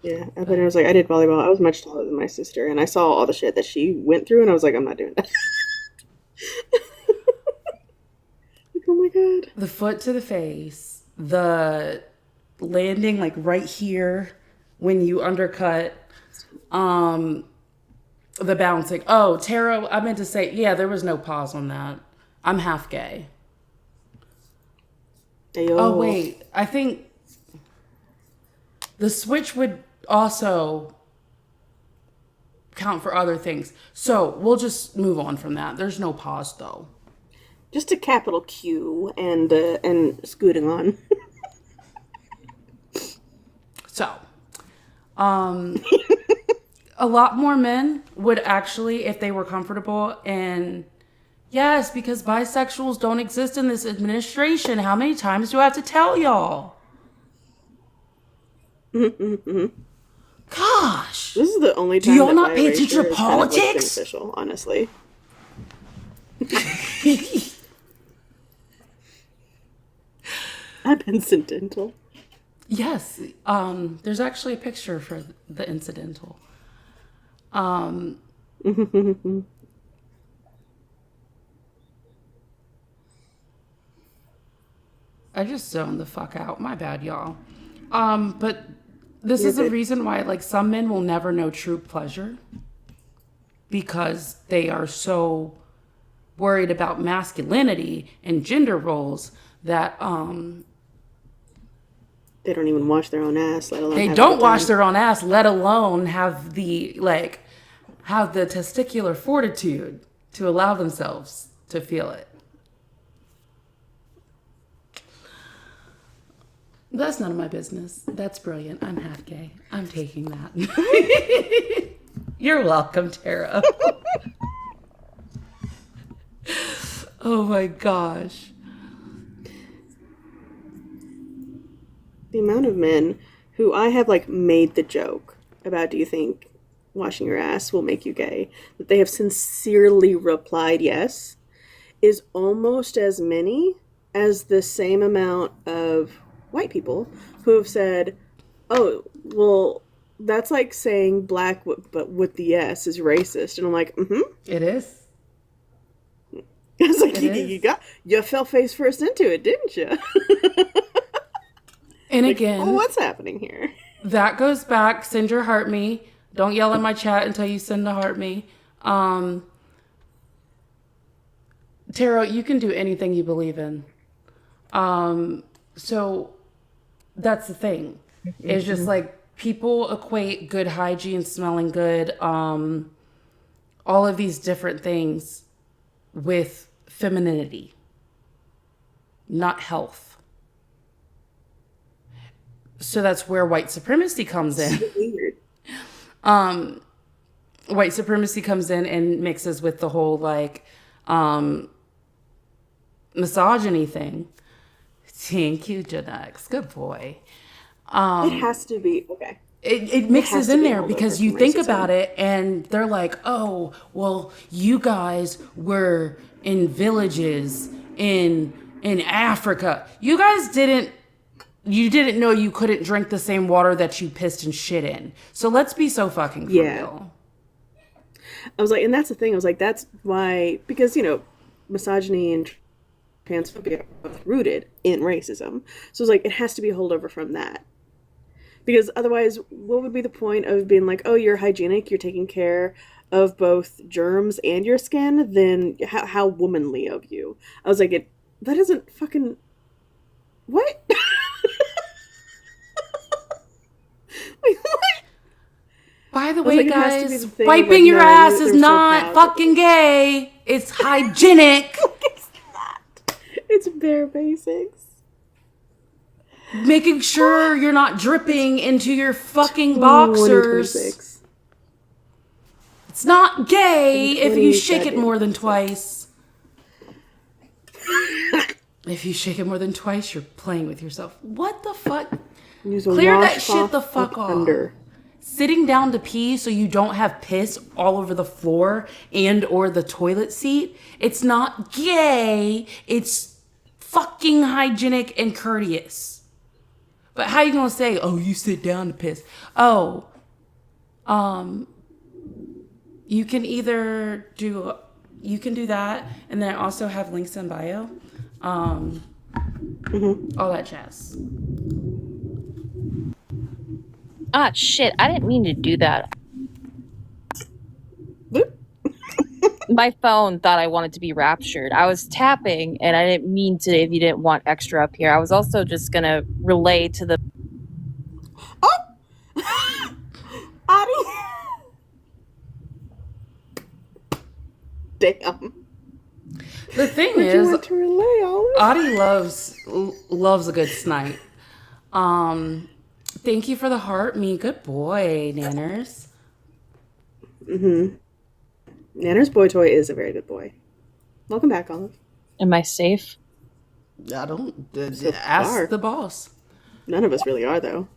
Yeah, but I was like, I did volleyball. I was much taller than my sister, and I saw all the shit that she went through, and I was like, I'm not doing that. Oh my god. The foot to the face, the landing like right here when you undercut, the bouncing. Oh, Tara, I meant to say, yeah, there was no pause on that. I'm half gay. Ayo. Oh, wait, I think the switch would also count for other things. So we'll just move on from that. There's no pause though. Just a capital Q and scooting on. So, a lot more men would actually, if they were comfortable, and yes, because bisexuals don't exist in this administration. How many times do I have to tell y'all? Gosh. This is the only time do y'all that not pay biracial attention to is kind of, like, politics? beneficial, honestly. I've been incidental. Yes, there's actually a picture for the incidental. I just zoned the fuck out. My bad, y'all. But this is a reason why, like, some men will never know true pleasure because they are so worried about masculinity and gender roles that they don't even wash their own ass, let alone they don't wash their own ass, let alone have the testicular fortitude to allow themselves to feel it. That's none of my business. That's brilliant. I'm half gay. I'm taking that. You're welcome, Tara. Oh my gosh. The amount of men who I have, like, made the joke about, do you think washing your ass will make you gay, that they have sincerely replied yes, is almost as many as the same amount of white people who have said, oh, well, that's like saying black but with the S is racist. And I'm like, It is. It's like, you fell face first into it, didn't you? And like, again, oh, what's happening here? That goes back. Send your heart me. Don't yell in my chat until you send the heart me. Tara, you can do anything you believe in. So that's the thing. It's just like people equate good hygiene, smelling good, all of these different things with femininity, not health. So that's where white supremacy comes in. Weird. White supremacy comes in and mixes with the whole like misogyny thing. Thank you, Genetics. Good boy. It has to be okay. It mixes in there because you think about it and they're like, oh, well, you guys were in villages in Africa. You guys didn't you didn't know you couldn't drink the same water that you pissed and shit in. So let's be so fucking for real. I was like, and that's the thing. I was like, that's why, because, misogyny and transphobia are both rooted in racism. So it's like, it has to be a holdover from that. Because otherwise, what would be the point of being like, oh, you're hygienic, you're taking care of both germs and your skin? Then how womanly of you. I was like, that isn't fucking... What? Wait, what? By the way, like, guys, wiping your ass is not fucking gay. It's hygienic. It's not. It's bare basics. Making sure you're not dripping into your fucking boxers. It's not gay if you shake it more than twice. If you shake it more than twice, you're playing with yourself. What the fuck? Clear that shit the fuck off. Sitting down to pee so you don't have piss all over the floor and or the toilet seat. It's not gay. It's fucking hygienic and courteous. But how you gonna say, oh, you sit down to piss? Oh, you can either do that, and then I also have links in bio. All that jazz. Ah, shit, I didn't mean to do that. My phone thought I wanted to be raptured. I was tapping, and I didn't mean to if you didn't want extra up here. I was also just gonna relay to the... Oh! Audie! Damn. The thing Would is, you want to relay all this? Audie loves a good snipe. Thank you for the heart, me. Good boy, Nanners. Nanners boy toy is a very good boy. Welcome back, Olive. Am I safe? I don't... ask the boss. None of us really are, though.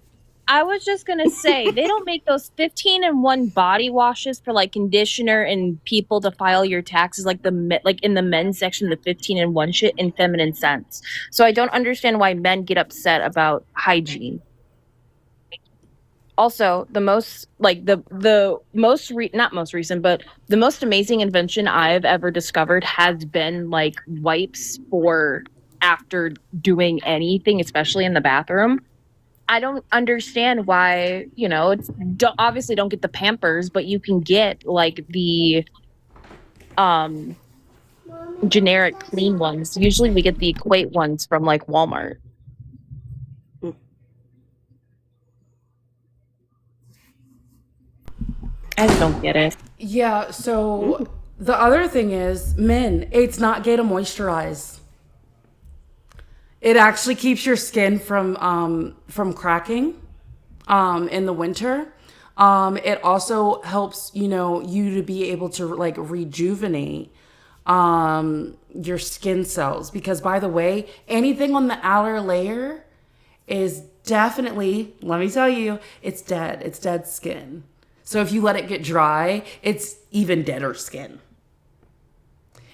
I was just gonna say, they don't make those 15-in-1 body washes for like conditioner and people to file your taxes like in the men's section, the 15-in-1 shit in feminine sense. So I don't understand why men get upset about hygiene. Also, the most like the most not most recent, but the most amazing invention I've ever discovered has been like wipes for after doing anything, especially in the bathroom. I don't understand why, obviously don't get the Pampers, but you can get like the generic clean ones. Usually we get the Equate ones from like Walmart. I just don't get it. Yeah, so the other thing is, men, it's not gay to moisturize. It actually keeps your skin from cracking in the winter. It also helps, you to be able to like rejuvenate your skin cells. Because by the way, anything on the outer layer is definitely, let me tell you, it's dead. It's dead skin. So if you let it get dry, it's even deader skin.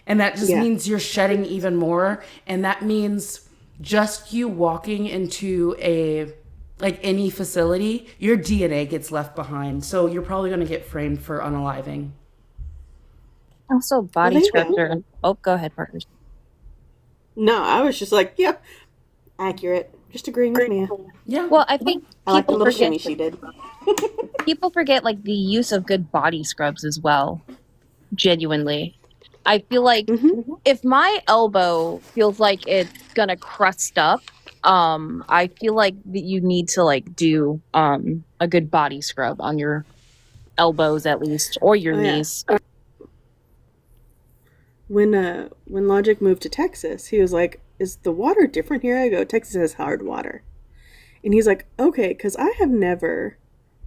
And that just means you're shedding even more. And that means just you walking into any facility, your DNA gets left behind. So you're probably going to get framed for unaliving. Also, body scrubs are... Oh, go ahead, partners. No, I was just like, yep, accurate. Just agreeing with me. Yeah. Well, I think I like the little shimmy she did. People forget like the use of good body scrubs as well. Genuinely. I feel like if my elbow feels like it's gonna crust up, I feel like that you need to like do a good body scrub on your elbows at least, or your knees. When Logic moved to Texas, he was like, "Is the water different here?" I go, "Texas has hard water," and he's like, "Okay," because I have never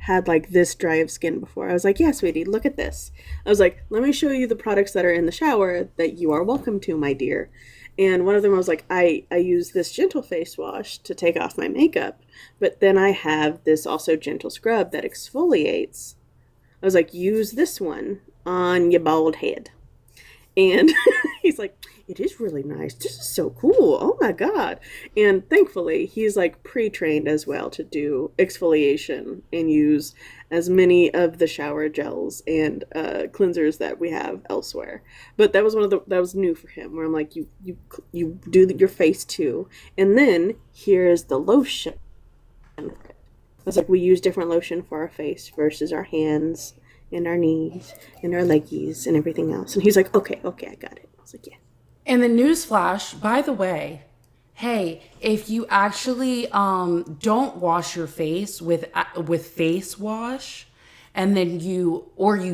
had like this dry of skin before. I was like, "Yeah, sweetie, look at this." I was like, "Let me show you the products that are in the shower that you are welcome to, my dear." And one of them was like, I use this gentle face wash to take off my makeup, but then I have this also gentle scrub that exfoliates. I was like, use this one on your bald head. And He's like, it is really nice. This is so cool. Oh my God. And thankfully, he's like pre-trained as well to do exfoliation and use as many of the shower gels and cleansers that we have elsewhere. But that was that was new for him, where I'm like, you do your face too. And then here's the lotion. It's like we use different lotion for our face versus our hands and our knees and our leggies and everything else. And he's like, okay, I got it. I was like, yeah. And the newsflash, by the way, hey, if you actually don't wash your face with face wash, and then you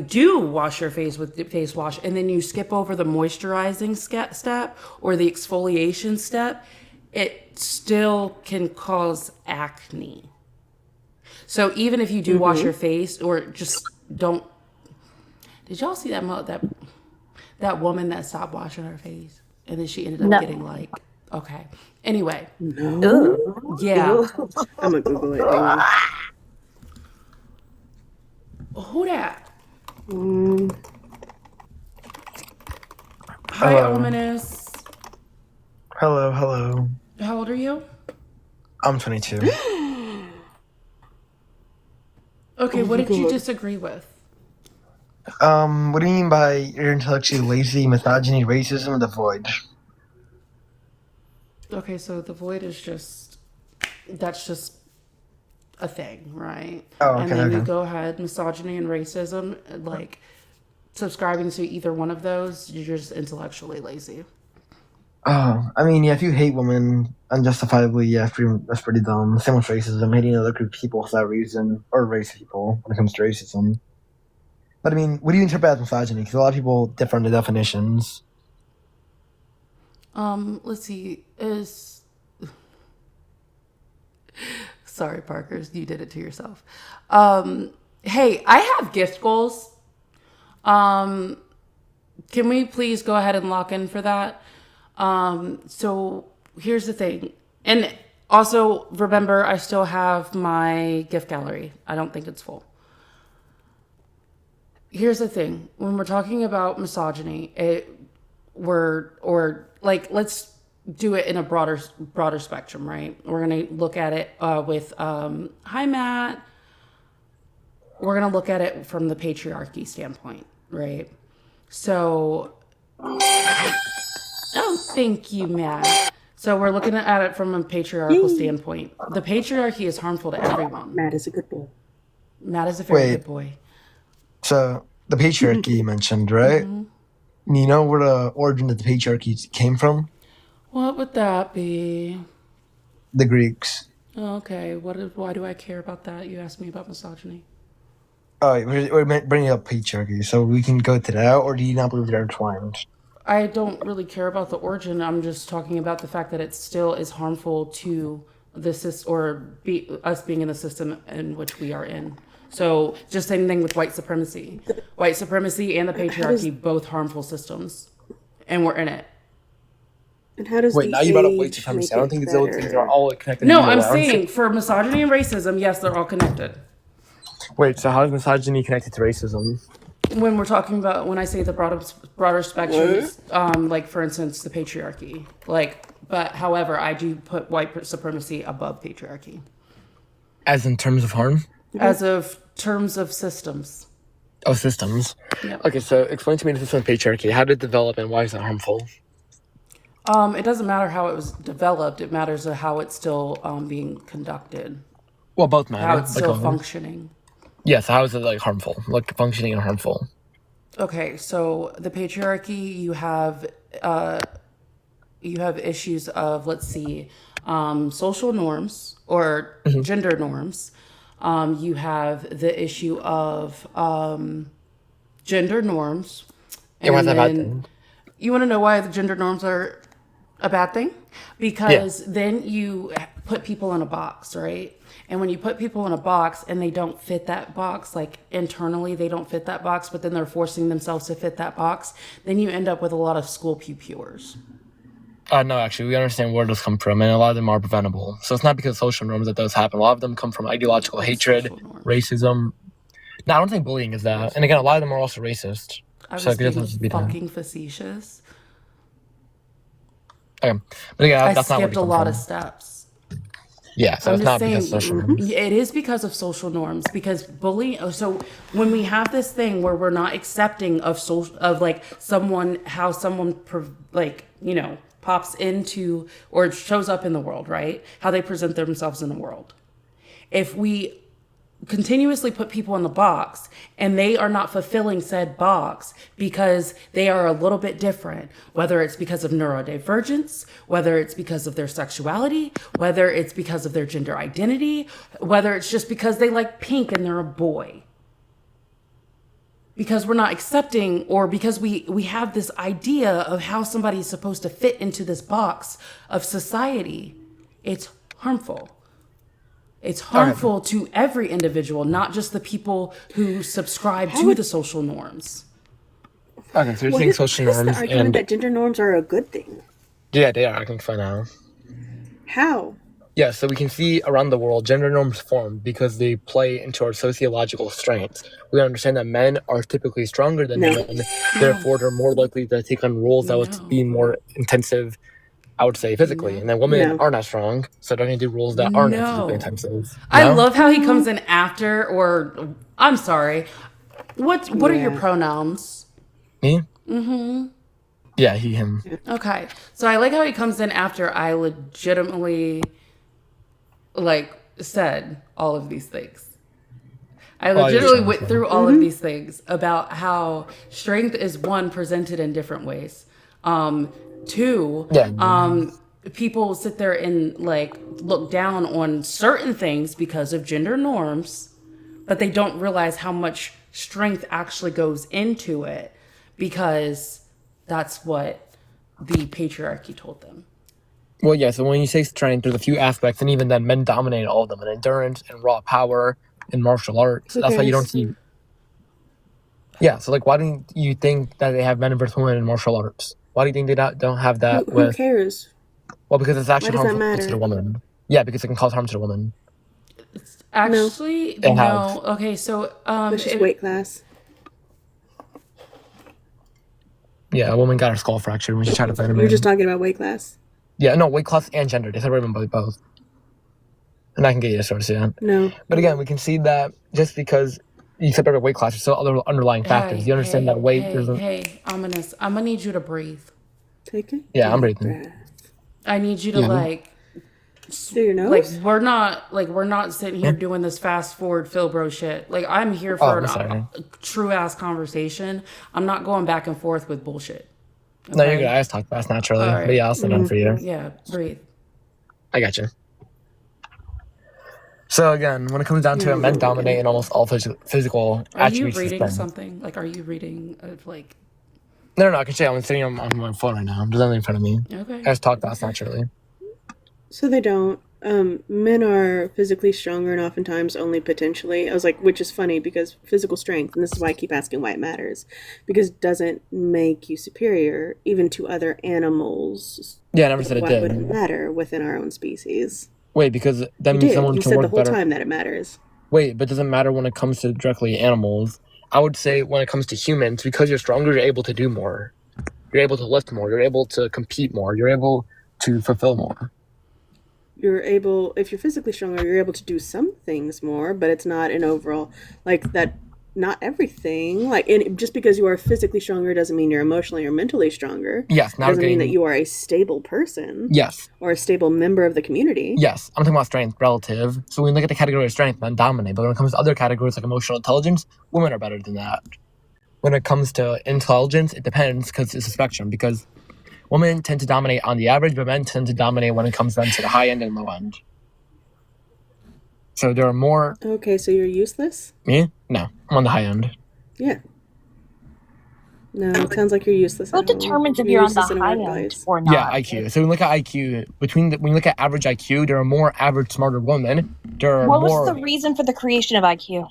do wash your face with face wash, and then you skip over the moisturizing step or the exfoliation step, it still can cause acne. So even if you do wash your face, or just don't. Did y'all see that woman that stopped washing her face and then she ended up getting like, okay. Anyway. No. Yeah. I'm gonna Google it. Hang on. Who that? Hi, Hello. Ominous. Hello. How old are you? I'm 22. Okay, what did you disagree with? What do you mean by you're intellectually lazy, misogyny, racism, the void? Okay, so the void is that's just a thing, right? Oh, And okay, then you okay. go ahead, misogyny and racism, like subscribing to either one of those, you're just intellectually lazy. Oh, I mean, yeah, if you hate women unjustifiably, yeah, that's pretty dumb. Same with racism, hating other group of people without reason, or race people when it comes to racism. But I mean, what do you interpret as misogyny? Because a lot of people differ in the definitions. Let's see, sorry, Parkers, you did it to yourself. Hey, I have gift goals. Can we please go ahead and lock in for that? So here's the thing. And also remember, I still have my gift gallery. I don't think it's full. Here's the thing. When we're talking about misogyny, let's do it in a broader spectrum, right? We're going to look at it with, hi, Matt. We're going to look at it from the patriarchy standpoint, right? So, oh, thank you, Matt. So we're looking at it from a patriarchal standpoint. The patriarchy is harmful to everyone. Matt is a good boy. Matt is a very Wait. good boy. So, the patriarchy you mentioned, right? You know where the origin of the patriarchy came from? What would that be? The Greeks. Okay, why do I care about that? You asked me about misogyny. Oh, we're bringing up patriarchy, so we can go to that, or do you not believe they're entwined? I don't really care about the origin. I'm just talking about the fact that it still is harmful to the us being in the system in which we are in. So just same thing with white supremacy. White supremacy and the patriarchy, both harmful systems, and we're in it. And how does Wait, the now you brought up age white supremacy. make I don't it think those things better? are all connected. No, together. I'm I don't saying for misogyny and racism, yes, they're all connected. Wait, so how is misogyny connected to racism? When we're talking about, when I say the broader spectrums, like for instance, the patriarchy, but however, I do put white supremacy above patriarchy. As in terms of harm? As of terms of systems. Oh, systems. Yep. Okay, so explain to me the system of patriarchy. How did it develop and why is it harmful? It doesn't matter how it was developed. It matters how it's still being conducted. Well, both matter. How it's still functioning. Yes, how is it harmful? Functioning and harmful. Okay, so the patriarchy, you have issues of, let's see, social norms or gender norms. You have the issue of gender norms. And why's that bad thing? You want to know why the gender norms are a bad thing? Because then you put people in a box, right? And when you put people in a box and they don't fit that box, like internally they don't fit that box, but then they're forcing themselves to fit that box, then you end up with a lot of school pupils. No, actually, we understand where those come from, and a lot of them are preventable. So it's not because of social norms that those happen. A lot of them come from ideological hatred, racism. No, I don't think bullying is that. And again, a lot of them are also racist. I was So it doesn't being have to be that. fucking facetious. Okay. But yeah, I that's not where skipped we a come lot from. of steps. Yeah, so I'm it's just not saying, because of social norms. it is because of social norms. Because bullying. So when we have this thing where we're not accepting of social, of like someone, how someone pops into or shows up in the world, right? How they present themselves in the world. If we continuously put people in the box and they are not fulfilling said box because they are a little bit different, whether it's because of neurodivergence, whether it's because of their sexuality, whether it's because of their gender identity, whether it's just because they like pink and they're a boy, because we're not accepting, or because we have this idea of how somebody is supposed to fit into this box of society, it's harmful. It's harmful to every individual, not just the people who subscribe to the social norms. Okay, so you're Well, saying social here's the norms argument and that gender norms are a good thing. yeah, they are. I can find out. How? Yeah, so we can see around the world gender norms form because they play into our sociological strengths. We understand that men are typically stronger than No. women, therefore they're more likely to take on roles that would be more intensive, I would say, physically. And then women No. aren't as strong, so they're going to do roles that aren't as physically intensive. I No? love how he comes in after, or I'm sorry. What are your Yeah. Me? pronouns? Yeah, he, him. Okay. So I like how he comes in after I legitimately said all of these things. I legitimately went through all of these things about how strength is, one, presented in different ways. Two, people sit there and look down on certain things because of gender norms, but they don't realize how much strength actually goes into it because that's what the patriarchy told them. Well, yeah, so when you say strength, there's a few aspects, and even then, men dominate all of them in endurance and raw power and martial arts. That's why you don't see. Yeah, so why do you think that they have men versus women in martial arts? Why do you think they don't have that Who cares? Well, because it's actually Why does that harmful to matter? the woman. Yeah, because it can cause harm to the woman. Actually, It no. has. Okay, so It's just weight class. Yeah, a woman got her skull fractured when she tried to fight a man. You're just talking about weight class. Yeah, no, weight class and gender. They separate them by both. And I can get you a source, yeah. No. But again, we can see that just because you separate weight class, there's still other underlying factors. You understand that weight isn't... Hey, ominous. I'm gonna need you to breathe. Take it. Yeah, I'm breathing. Breath. I need you to Through your nose? we're not sitting here doing this fast forward Phil bro shit. I'm here for a true ass conversation. I'm not going back and forth with bullshit. Okay? No, you're good. I just talk fast naturally. Right. But yeah, I'll sit down for you. Yeah, breathe. I got you. So again, when it comes down to it, men dominate in almost all physical Are you attributes. reading something? Are you reading No, I can show you. I'm sitting on my phone right now. There's nothing in front of me. Okay. I just talk fast naturally. So they don't. Men are physically stronger and oftentimes only potentially. I was like, which is funny because physical strength, and this is why I keep asking why it matters, because it doesn't make you superior even to other animals. Yeah, I never said it Why did. would it matter within our own species? Wait, because that You means did. someone You can said work the whole better. time that it matters. Wait, but it doesn't matter when it comes to directly animals. I would say when it comes to humans, because you're stronger, you're able to do more. You're able to lift more. You're able to compete more. You're able to fulfill more. You're able, if you're physically stronger, you're able to do some things more, but it's not an overall, that, not everything. And just because you are physically stronger doesn't mean you're emotionally or mentally stronger. Yes, It doesn't mean that you are a stable person. Yes. Or a stable member of the community. Yes, I'm talking about strength, relative. So when we look at the category of strength, men dominate. But when it comes to other categories like emotional intelligence, women are better than that. When it comes to intelligence, it depends because it's a spectrum. Because women tend to dominate on the average, but men tend to dominate when it comes down to the high end and low end. So there are more... Okay, so you're useless? Me? No, I'm on the high end. Yeah. No, it sounds like you're useless. Who determines if you're on the high end or not? Yeah, IQ. So when we look at IQ, when you look at average IQ, there are more average, smarter women. What was the reason for the creation of IQ?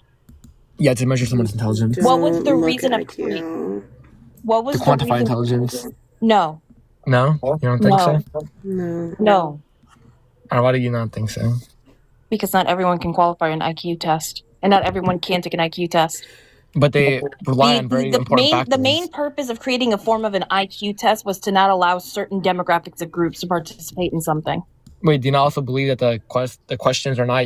Yeah, to measure someone's intelligence. What was the reason of What was to quantify intelligence? No. No? You don't think so? No. Why do you not think so? Because not everyone can qualify an IQ test. And not everyone can take an IQ test. but they rely on very important factors. The main purpose of creating a form of an IQ test was to not allow certain demographics of groups to participate in something. Wait, do you not also believe that the questions are not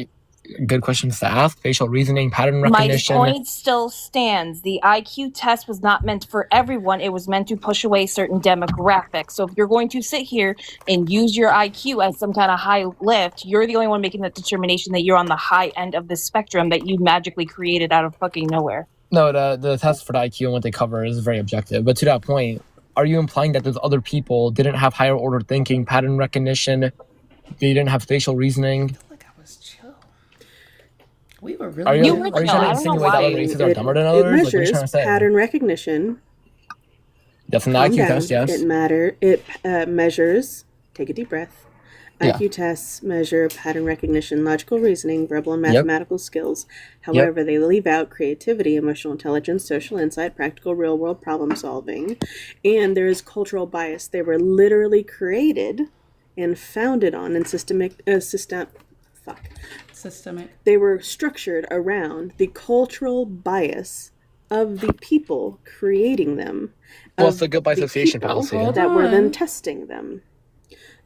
good questions to ask? Facial reasoning, pattern recognition. My point still stands. The IQ test was not meant for everyone. It was meant to push away certain demographics. So if you're going to sit here and use your IQ as some kind of high lift, you're the only one making that determination that you're on the high end of the spectrum that you magically created out of fucking nowhere. No, the test for the IQ and what they cover is very objective. But to that point, are you implying that those other people didn't have higher order thinking, pattern recognition, they didn't have facial reasoning? We were really. Are you trying to insinuate that other races are dumber than others? It measures pattern recognition. That's an IQ test, yes. It measures. Take a deep breath. IQ tests measure pattern recognition, logical reasoning, verbal and mathematical skills. However, they leave out creativity, emotional intelligence, social insight, practical real-world problem solving, and there is cultural bias. They were literally created and founded on and systemic. They were structured around the cultural bias of the people creating them. Well, it's the guilt by association fallacy. That were then testing them.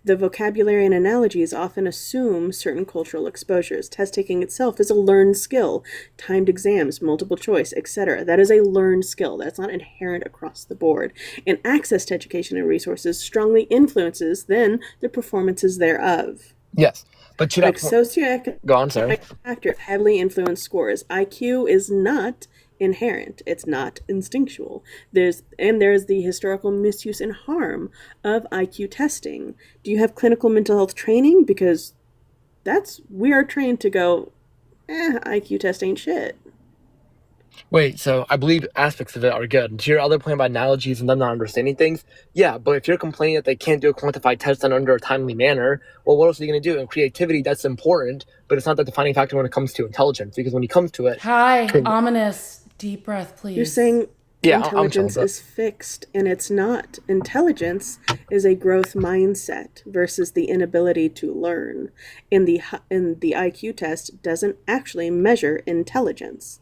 The vocabulary and analogies often assume certain cultural exposures. Test taking itself is a learned skill. Timed exams, multiple choice, etc. That is a learned skill. That's not inherent across the board. And access to education and resources strongly influences then the performances thereof. Yes. But to that socioeconomic factor heavily influence scores. IQ is not inherent. It's not instinctual. There's the historical misuse and harm of IQ testing. Do you have clinical mental health training? Because we are trained to go, IQ test ain't shit. Wait, so I believe aspects of it are good. To your other point about analogies and them not understanding things, yeah, but if you're complaining that they can't do a quantified test done under a timely manner, well, what else are you going to do? And creativity, that's important, but it's not the defining factor when it comes to intelligence, because when it comes to it... Ominous. Deep breath, please. You're saying intelligence is fixed, and it's not. Intelligence is a growth mindset versus the inability to learn. And the IQ test doesn't actually measure intelligence.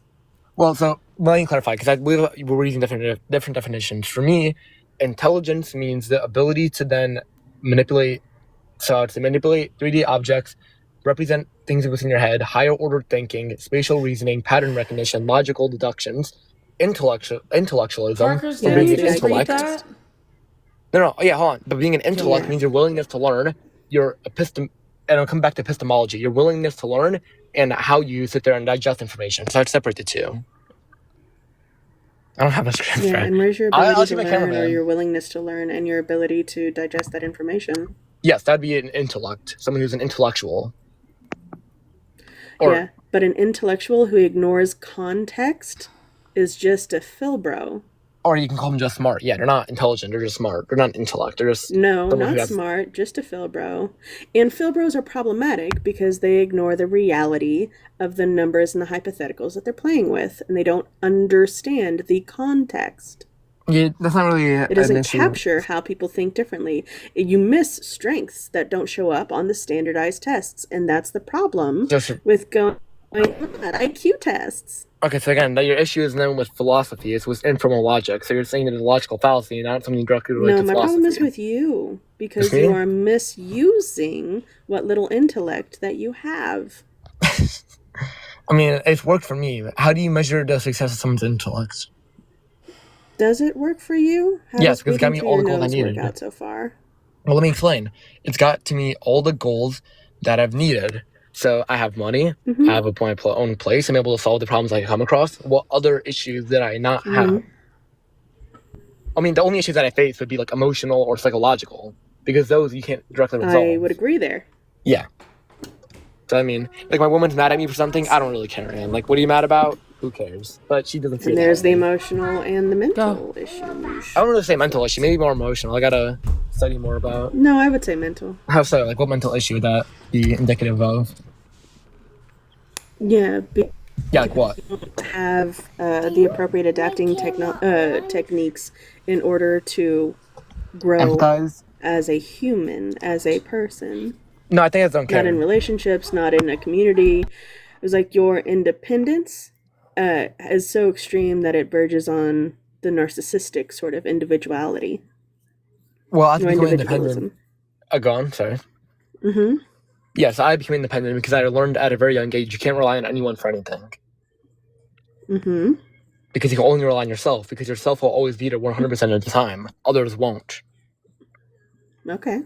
Well, so let me clarify, because I believe we're using different definitions. For me, intelligence means the ability to then manipulate 3D objects, represent things within your head, higher order thinking, spatial reasoning, pattern recognition, logical deductions, intellectualism. Parker's did you just read that? No, hold on. But being an intellect means your willingness to learn, and I'll come back to epistemology, your willingness to learn and how you sit there and digest information. So I'd separate the two. I don't have a script. Yeah, and where's your ability to learn or your willingness to learn and your ability to digest that information? Yes, that'd be an intellect. Someone who's an intellectual. But an intellectual who ignores context is just a filbro. Or you can call them just smart. Yeah, they're not intelligent. They're just smart. They're not intellect. They're just... No, not smart. Just a filbro. And filbros are problematic because they ignore the reality of the numbers and the hypotheticals that they're playing with. And they don't understand the context. Yeah, that's not really it doesn't capture how people think differently. You miss strengths that don't show up on the standardized tests. And that's the problem with going on IQ tests. Okay, so again, your issue is known with philosophy. It's with informal logic. So you're saying that it's a logical fallacy, not something directly related to philosophy. No, my problem is with you. Because you are misusing what little intellect that you have. I mean, it's worked for me. How do you measure the success of someone's intellect? Does it work for you? Yes, because it got me all the goals I needed. Out so far? Well, let me explain. It's got to me all the goals that I've needed. So I have money, I have my own place, I'm able to solve the problems I come across. What other issues did I not have? I mean, the only issues that I face would be like emotional or psychological, because those you can't directly resolve. I would agree there. Yeah. So I mean, like my woman's mad at me for something, I don't really care. And like, what are you mad about? Who cares? But she doesn't feel And there's the emotional and the mental issues. I don't really say mental issue, maybe more emotional. I gotta study more about. No, I would say mental. How so? Like, what mental issue would that be indicative of? Yeah. Like what? Have the appropriate adapting techniques in order to grow as a human, as a person. No, I think I don't care. Not in relationships, not in a community. It was like your independence is so extreme that it verges on the narcissistic sort of individuality Well, I or became independent. individualism. Go on, sorry. Mm-hmm. Yes, I became independent because I learned at a very young age you can't rely on anyone for anything. Mm-hmm. Because you can only rely on yourself, because yourself will always be there 100% of the time. Others won't. Okay.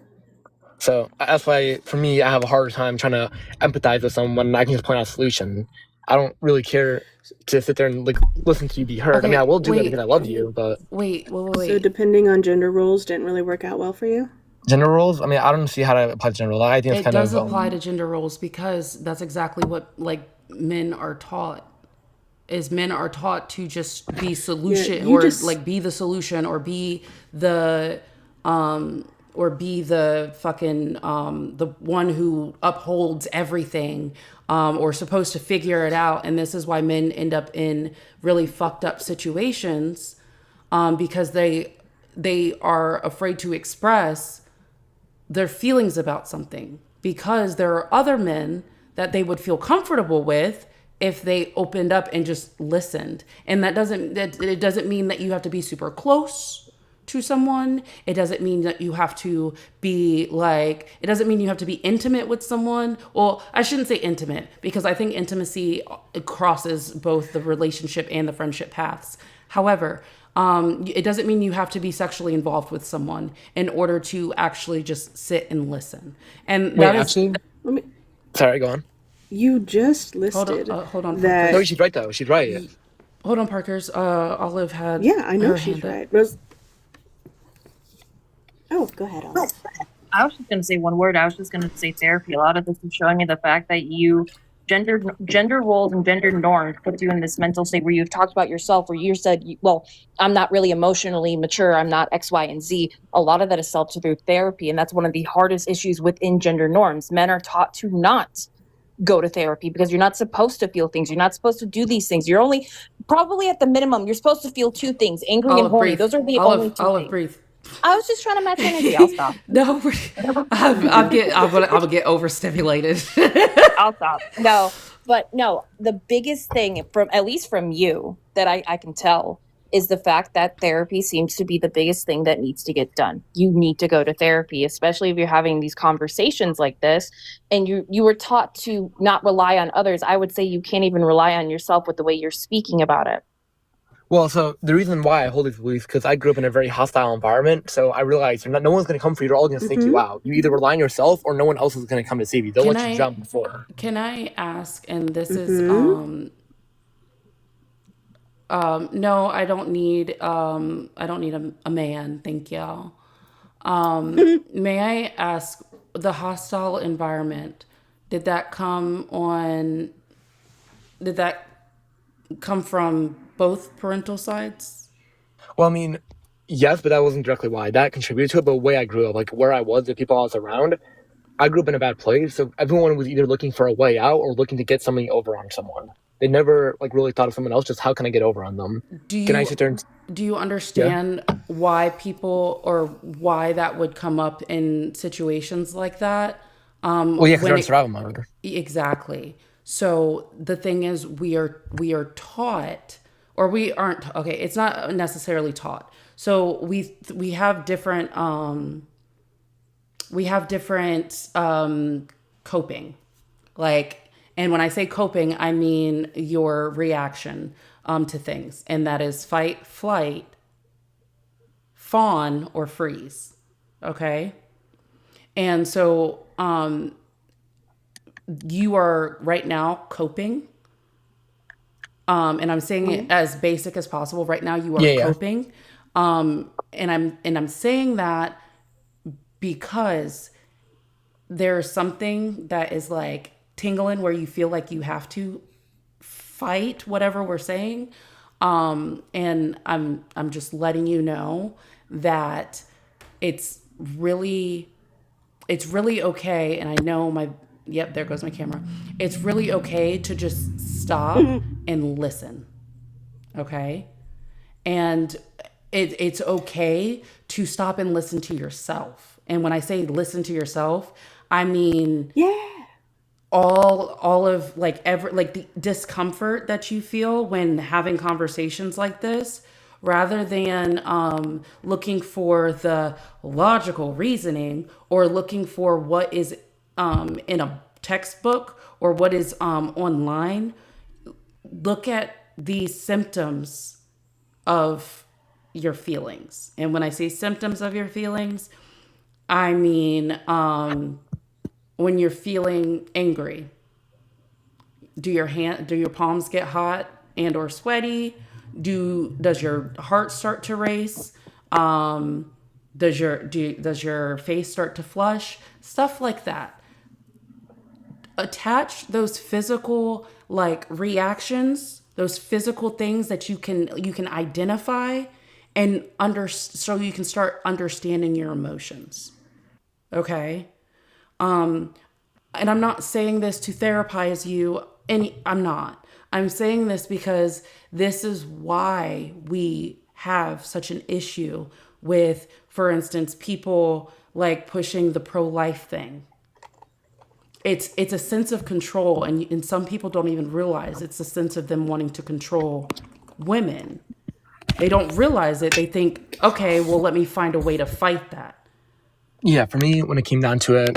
So that's why, for me, I have a harder time trying to empathize with someone. I can just point out a solution. I don't really care to sit there and like listen to you be heard. I mean, I will do that because I love you, but Wait. So depending on gender roles didn't really work out well for you? gender roles, I mean, I don't see how to apply to gender roles. I think it's It kind does of apply to gender roles because that's exactly what like men are taught. Is men are taught to just be solution you or just- like be the solution or be the fucking the one who upholds everything or supposed to figure it out. And this is why men end up in really fucked up situations because they are afraid to express their feelings about something because there are other men that they would feel comfortable with if they opened up and just listened. And it doesn't mean that you have to be super close to someone. It doesn't mean that you have to be like, it doesn't mean you have to be intimate with someone. Well, I shouldn't say intimate because I think intimacy crosses both the relationship and the friendship paths. However, it doesn't mean you have to be sexually involved with someone in order to actually just sit and listen. And Wait, that is actually, Let me, sorry, go on. you just listed hold on, that. No, she's right though. She's right. hold on, Parker's. Olive had Yeah, I know her she's hand up. right. Rose. Oh, go ahead, Olive. I was just going to say one word. I was just going to say therapy. A lot of this is showing me the fact that gender roles and gender norms put you in this mental state where you've talked about yourself, where you said, well, I'm not really emotionally mature. I'm not X, Y, and Z. A lot of that is solved through therapy. And that's one of the hardest issues within gender norms. Men are taught to not go to therapy because you're not supposed to feel things. You're not supposed to do these things. You're only, probably at the minimum, you're supposed to feel two things, angry and horny. Breathe. Oh, Those are the only two Olive, things. breathe. I was just trying to match energy. I'll stop. No, I'm gonna get overstimulated. I'll stop. No, but no, the biggest thing from, at least from you, that I can tell is the fact that therapy seems to be the biggest thing that needs to get done. You need to go to therapy, especially if you're having these conversations like this and you were taught to not rely on others. I would say you can't even rely on yourself with the way you're speaking about it. Well, so the reason why I hold these beliefs because I grew up in a very hostile environment. So I realized no one's going to come for you. They're all going to snake you out. You either rely on yourself or no one else is going to come to save you. They'll let you jump before. Can I ask? And this is no, I don't need a man. Thank y'all. May I ask, the hostile environment, did that come from both parental sides? Well, I mean, yes, but that wasn't directly why. That contributed to it, but the way I grew up, like where I was, the people I was around, I grew up in a bad place. So everyone was either looking for a way out or looking to get something over on someone. They never like really thought of someone else, just how can I get over on them? Can I sit there and... Do you understand why people or why that would come up in situations like that? Well, yeah, because they're in survival mode. Exactly. So the thing is, we are taught, or we aren't. Okay, it's not necessarily taught. So we have different coping, like. And when I say coping, I mean your reaction to things. And that is fight, flight, fawn, or freeze. Okay? And so you are right now coping. And I'm saying it as basic as possible. Right now you are coping. And I'm saying that because there's something that is like tingling where you feel like you have to fight whatever we're saying. And I'm just letting you know that it's really okay. And I know there goes my camera. It's really okay to just stop and listen. Okay. And it's okay to stop and listen to yourself. And when I say listen to yourself, I mean, all of like the discomfort that you feel when having conversations like this, rather than looking for the logical reasoning or looking for what is in a textbook or what is online. Look at the symptoms of your feelings. And when I say symptoms of your feelings, I mean when you're feeling angry, do your palms get hot and or sweaty? Does your heart start to race? Does your face start to flush? Stuff like that. Attach those physical like reactions, those physical things that you can identify and so you can start understanding your emotions. Okay? And I'm not saying this to therapize you. I'm not. I'm saying this because this is why we have such an issue with, for instance, people like pushing the pro-life thing. It's a sense of control, and some people don't even realize it's a sense of them wanting to control women. They don't realize it. They think, okay, well, let me find a way to fight that. Yeah, for me, when it came down to it,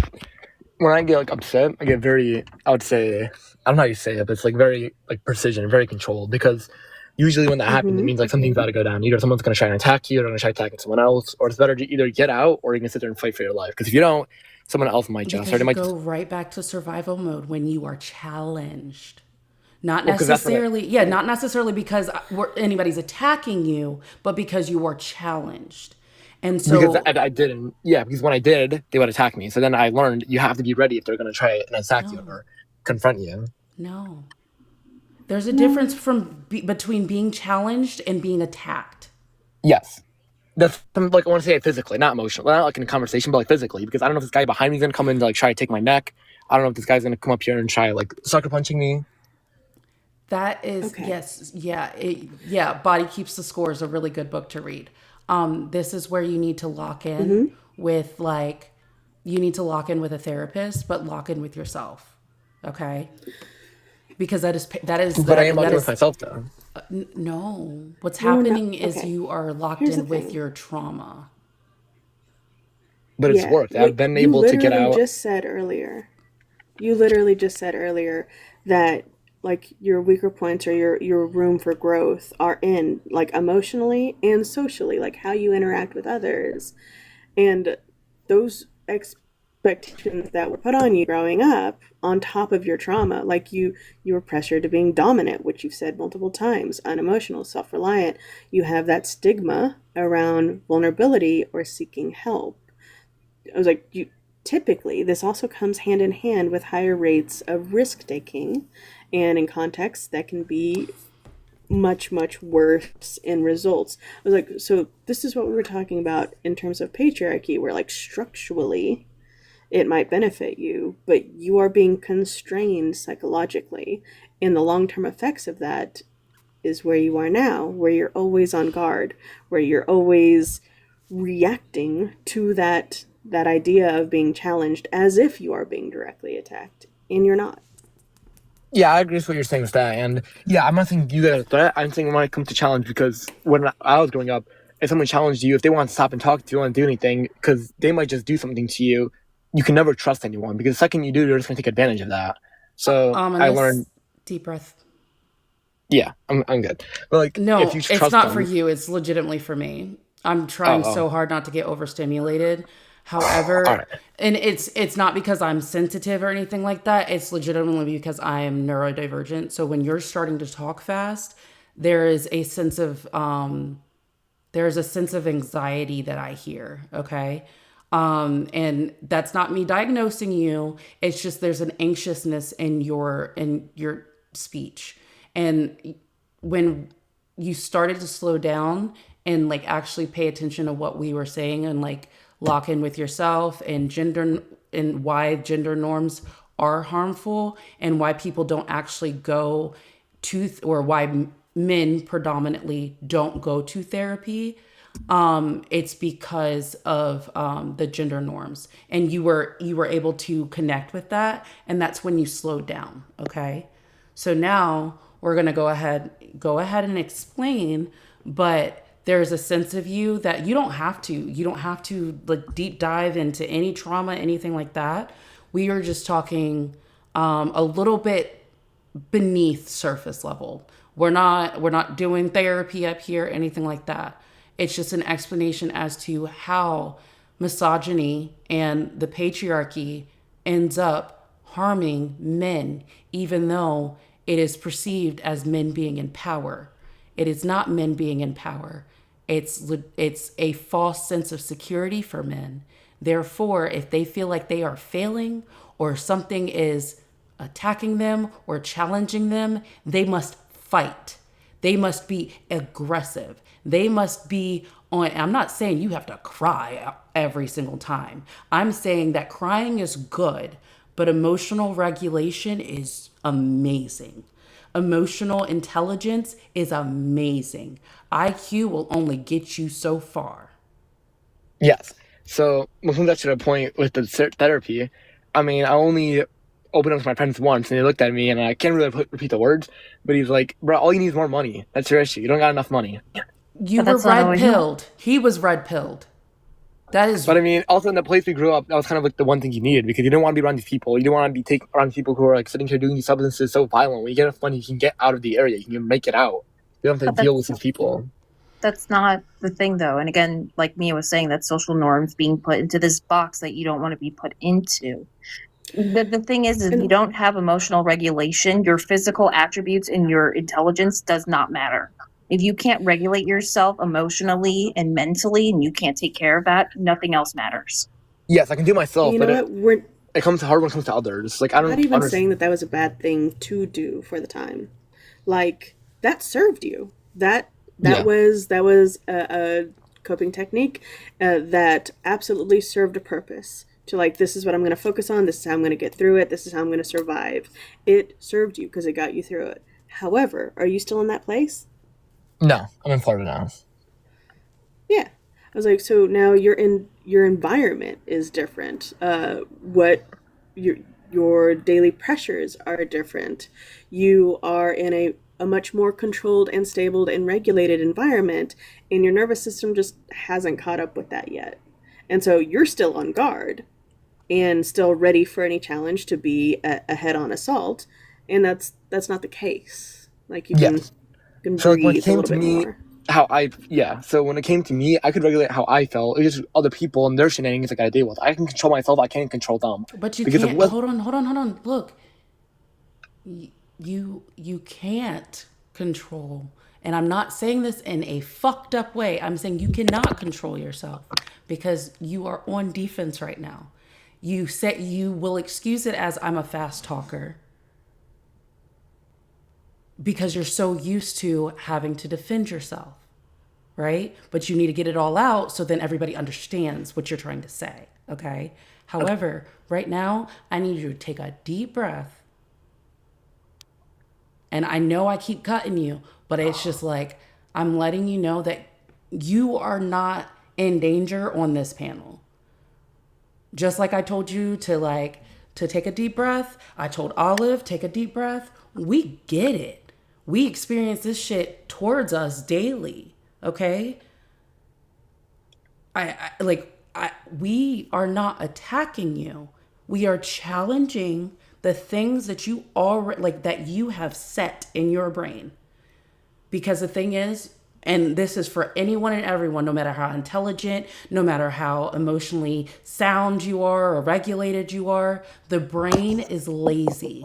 when I get like upset, I get very, I would say, I don't know how you say it, but it's like very like precision, very controlled. Because usually when that happens, it means like something's about to go down. Either someone's going to try and attack you, or they're going to try attacking someone else, or it's better to either get out or you can sit there and fight for your life. Because if you don't, someone else might just, or Because they you might go just, right back to survival mode when you are challenged. Not 'cause that's what necessarily, not necessarily because anybody's attacking you, but because you are challenged. And because so, I didn't, yeah, because when I did, they would attack me. So then I learned you have to be ready if they're going to try and attack you no, or confront you. no. There's a difference between being challenged and being attacked. Yes. That's like I want to say it physically, not emotionally, not like in a conversation, but like physically. Because I don't know if this guy behind me is gonna come in to like try to take my neck. I don't know if this guy's gonna come up here and try like sucker punching me. That is, Okay. yes, Body Keeps the Score is a really good book to read. This is where you need to lock in with with a therapist, but lock in with yourself. Okay? Because But I am arguing with myself though. no. What's No, no. happening is Okay. you are locked Here's the in with thing. your trauma. But it's Yeah, worked. I've like been able to get out. you literally just said earlier that like your weaker points or your room for growth are in like emotionally and socially, like how you interact with others. And those expectations that were put on you growing up on top of your trauma, like you were pressured to being dominant, which you've said multiple times, unemotional, self-reliant. You have that stigma around vulnerability or seeking help. I was like, you typically this also comes hand in hand with higher rates of risk taking, and in contexts that can be much worse in results. I was like, so this is what we were talking about in terms of patriarchy, where like structurally it might benefit you, but you are being constrained psychologically, and the long-term effects of that is where you are now, where you're always on guard, where you're always reacting to that idea of being challenged as if you are being directly attacked, and you're not. Yeah, I agree with what you're saying with that. And yeah, I'm not saying you guys a threat. I'm saying when it comes to challenge, because when I was growing up, if someone challenged you, if they want to stop and talk to you, want to do anything, because they might just do something to you, you can never trust anyone because the second you do, they're just going to take advantage of that. So And I this learned, deep breath. yeah, I'm good. But like, if No, you it's trust not for them, you. It's legitimately for me. I'm trying oh, so hard not to get overstimulated. all However, right. and it's not because I'm sensitive or anything like that. It's legitimately because I am neurodivergent. So when you're starting to talk fast, there is a sense of anxiety that I hear. Okay. And that's not me diagnosing you. It's just there's an anxiousness in your speech. And when you started to slow down and like actually pay attention to what we were saying and like lock in with yourself and gender and why gender norms are harmful and why people don't actually or why men predominantly don't go to therapy, it's because of the gender norms, and you were able to connect with that, and that's when you slowed down. Okay, so now we're gonna go ahead and explain, but there's a sense of you that you don't have to like deep dive into any trauma, anything like that. We are just talking a little bit beneath surface level. We're not doing therapy up here, anything like that. It's just an explanation as to how misogyny and the patriarchy ends up harming men, even though it is perceived as men being in power. It is not men being in power. It's a false sense of security for men. Therefore, if they feel like they are failing or something is attacking them or challenging them, they must fight. They must be aggressive. They must be on. I'm not saying you have to cry every single time. I'm saying that crying is good, but emotional regulation is amazing. Emotional intelligence is amazing. IQ will only get you so far. Yes. So moving back to the point with the therapy, I mean, I only opened up to my friends once, and they looked at me, and I can't really repeat the words, but he's like, "Bro, all you need is more money. That's your issue. You don't got enough money." You But were that's not red always- pilled. He was red pilled. That is. But I mean, also in the place we grew up, that was kind of like the one thing you needed, because you didn't want to be around these people. You didn't want to be around people who are like sitting here doing these substances so violent. When you get enough money, you can get out of the area. You can make it out. You don't have to But deal with these people. That's not the thing, though. And again, like Mia was saying, that social norms being put into this box that you don't want to be put into. The thing is, if you don't have emotional regulation, your physical attributes and your intelligence does not matter. If you can't regulate yourself emotionally and mentally, and you can't take care of that, nothing else matters. Yes, I can do myself, You know but what? We're it comes hard when it comes to others. Like I don't not even understand. saying that was a bad thing to do for the time. Like that served you. That Yeah. was a coping technique that absolutely served a purpose. To like, this is what I'm going to focus on. This is how I'm going to get through it. This is how I'm going to survive. It served you because it got you through it. However, are you still in that place? No, I'm in Florida now. Yeah. I was like, so now your environment is different. What your daily pressures are different. You are in a much more controlled and stable and regulated environment, and your nervous system just hasn't caught up with that yet. And so you're still on guard and still ready for any challenge to be a head-on assault, and that's not the case. Like you Yes. can So like when breathe it a came little to bit me, more. so when it came to me, I could regulate how I felt. It was just other people and their shenanigans I gotta deal with. I can control myself. I can't control them. But you Because can't. it was- Hold on. Look, you can't control. And I'm not saying this in a fucked up way. I'm saying you cannot control yourself because you are on defense right now. You said you will excuse it as I'm a fast talker because you're so used to having to defend yourself, right? But you need to get it all out so then everybody understands what you're trying to say, okay? However, right now, I need you to take a deep breath. And I know I keep cutting you, but it's just like I'm letting you know that you are not in danger on this panel. Just like I told you to take a deep breath. I told Olive, take a deep breath. We get it. We experience this shit towards us daily. Okay? We are not attacking you. We are challenging the things that you already that you have set in your brain. Because the thing is, and this is for anyone and everyone, no matter how intelligent, no matter how emotionally sound you are or regulated you are, the brain is lazy.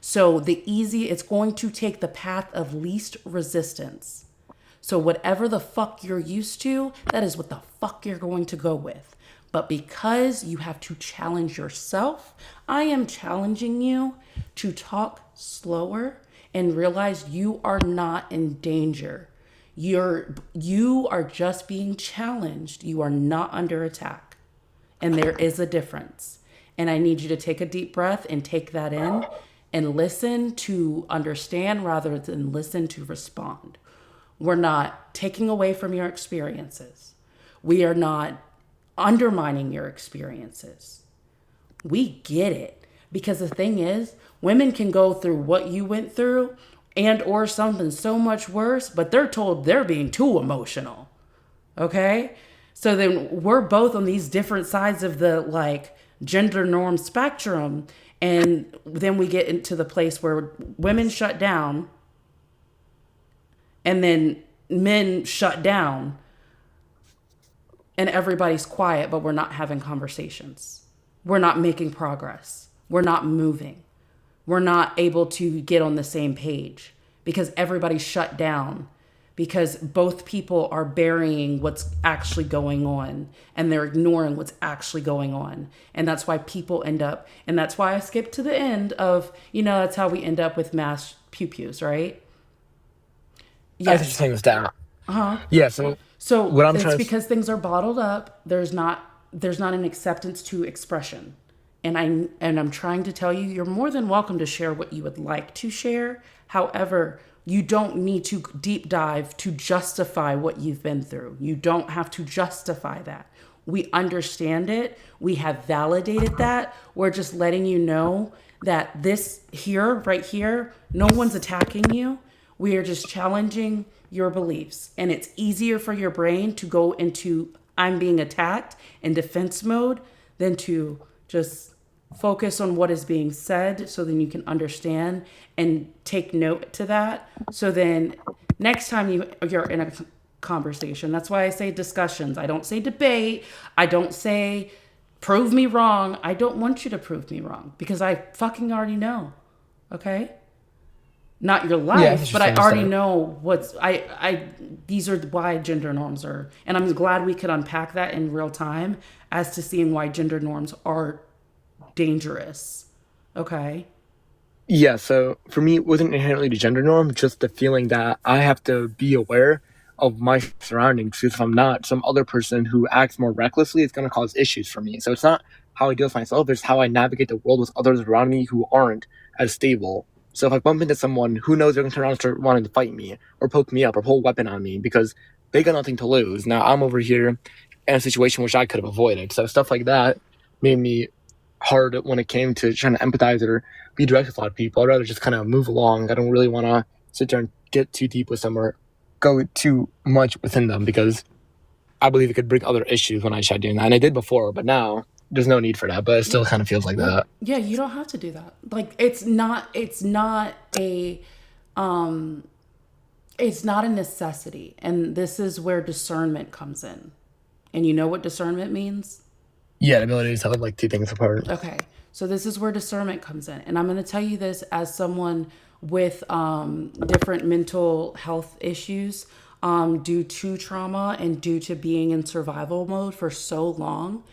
So it's going to take the path of least resistance. So whatever the fuck you're used to, that is what the fuck you're going to go with. But because you have to challenge yourself, I am challenging you to talk slower and realize you are not in danger. You are just being challenged. You are not under attack. And there is a difference. And I need you to take a deep breath and take that in and listen to understand rather than listen to respond. We're not taking away from your experiences. We are not undermining your experiences. We get it. Because the thing is, women can go through what you went through and or something so much worse, but they're told they're being too emotional. Okay? So then we're both on these different sides of the like gender norm spectrum, and then we get into the place where women shut down and then men shut down and everybody's quiet, but we're not having conversations. We're not making progress. We're not moving. We're not able to get on the same page because everybody's shut down, because both people are burying what's actually going on and they're ignoring what's actually going on. And that's why people end up, and that's why I skipped to the end of, that's how we end up with mass pew-pews, right? I think you're saying this down. Uh-huh. Yeah, so what I'm it's trying to because things are bottled up. There's not an acceptance to expression. And I'm trying to tell you, you're more than welcome to share what you would like to share. However, you don't need to deep dive to justify what you've been through. You don't have to justify that. We understand it. We have validated that. We're just letting you know that this here, right here, no one's attacking you. We are just challenging your beliefs. And it's easier for your brain to go into I'm being attacked in defense mode than to just focus on what is being said, so then you can understand and take note to that. So then next time you're in a conversation, that's why I say discussions. I don't say debate. I don't say prove me wrong. I don't want you to prove me wrong because I fucking already know. Okay? Not your life, but I already know these are why gender norms are, and I'm glad we could unpack that in real time as to seeing why gender norms are dangerous. Okay? Yeah, so for me, it wasn't inherently the gender norm, just the feeling that I have to be aware of my surroundings, because if I'm not, some other person who acts more recklessly is going to cause issues for me. So it's not how I deal with myself, it's how I navigate the world with others around me who aren't as stable. So if I bump into someone, who knows, they're going to turn around and start wanting to fight me or poke me up or pull a weapon on me because they got nothing to lose. Now I'm over here in a situation which I could have avoided. So stuff like that made me hard when it came to trying to empathize or be direct with a lot of people. I'd rather just kind of move along. I don't really want to sit there and get too deep with them or go too much within them because I believe it could bring other issues when I try doing that. And I did before, but now there's no need for that. But it still kind of feels like that. Yeah, you don't have to do that. Like it's not a necessity. And this is where discernment comes in. And you know what discernment means? Yeah, the ability to tell like two things apart. Okay, so this is where discernment comes in. And I'm going to tell you this as someone with different mental health issues due to trauma and due to being in survival mode for so long.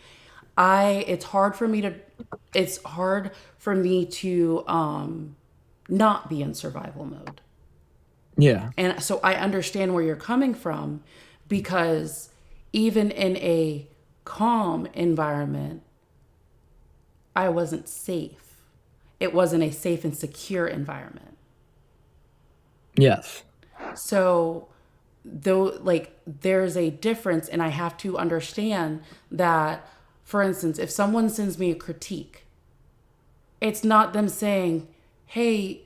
It's hard for me to not be in survival mode. Yeah. And so I understand where you're coming from, because even in a calm environment, I wasn't safe. It wasn't a safe and secure environment. Yes. So there's a difference, and I have to understand that, for instance, if someone sends me a critique, it's not them saying, hey,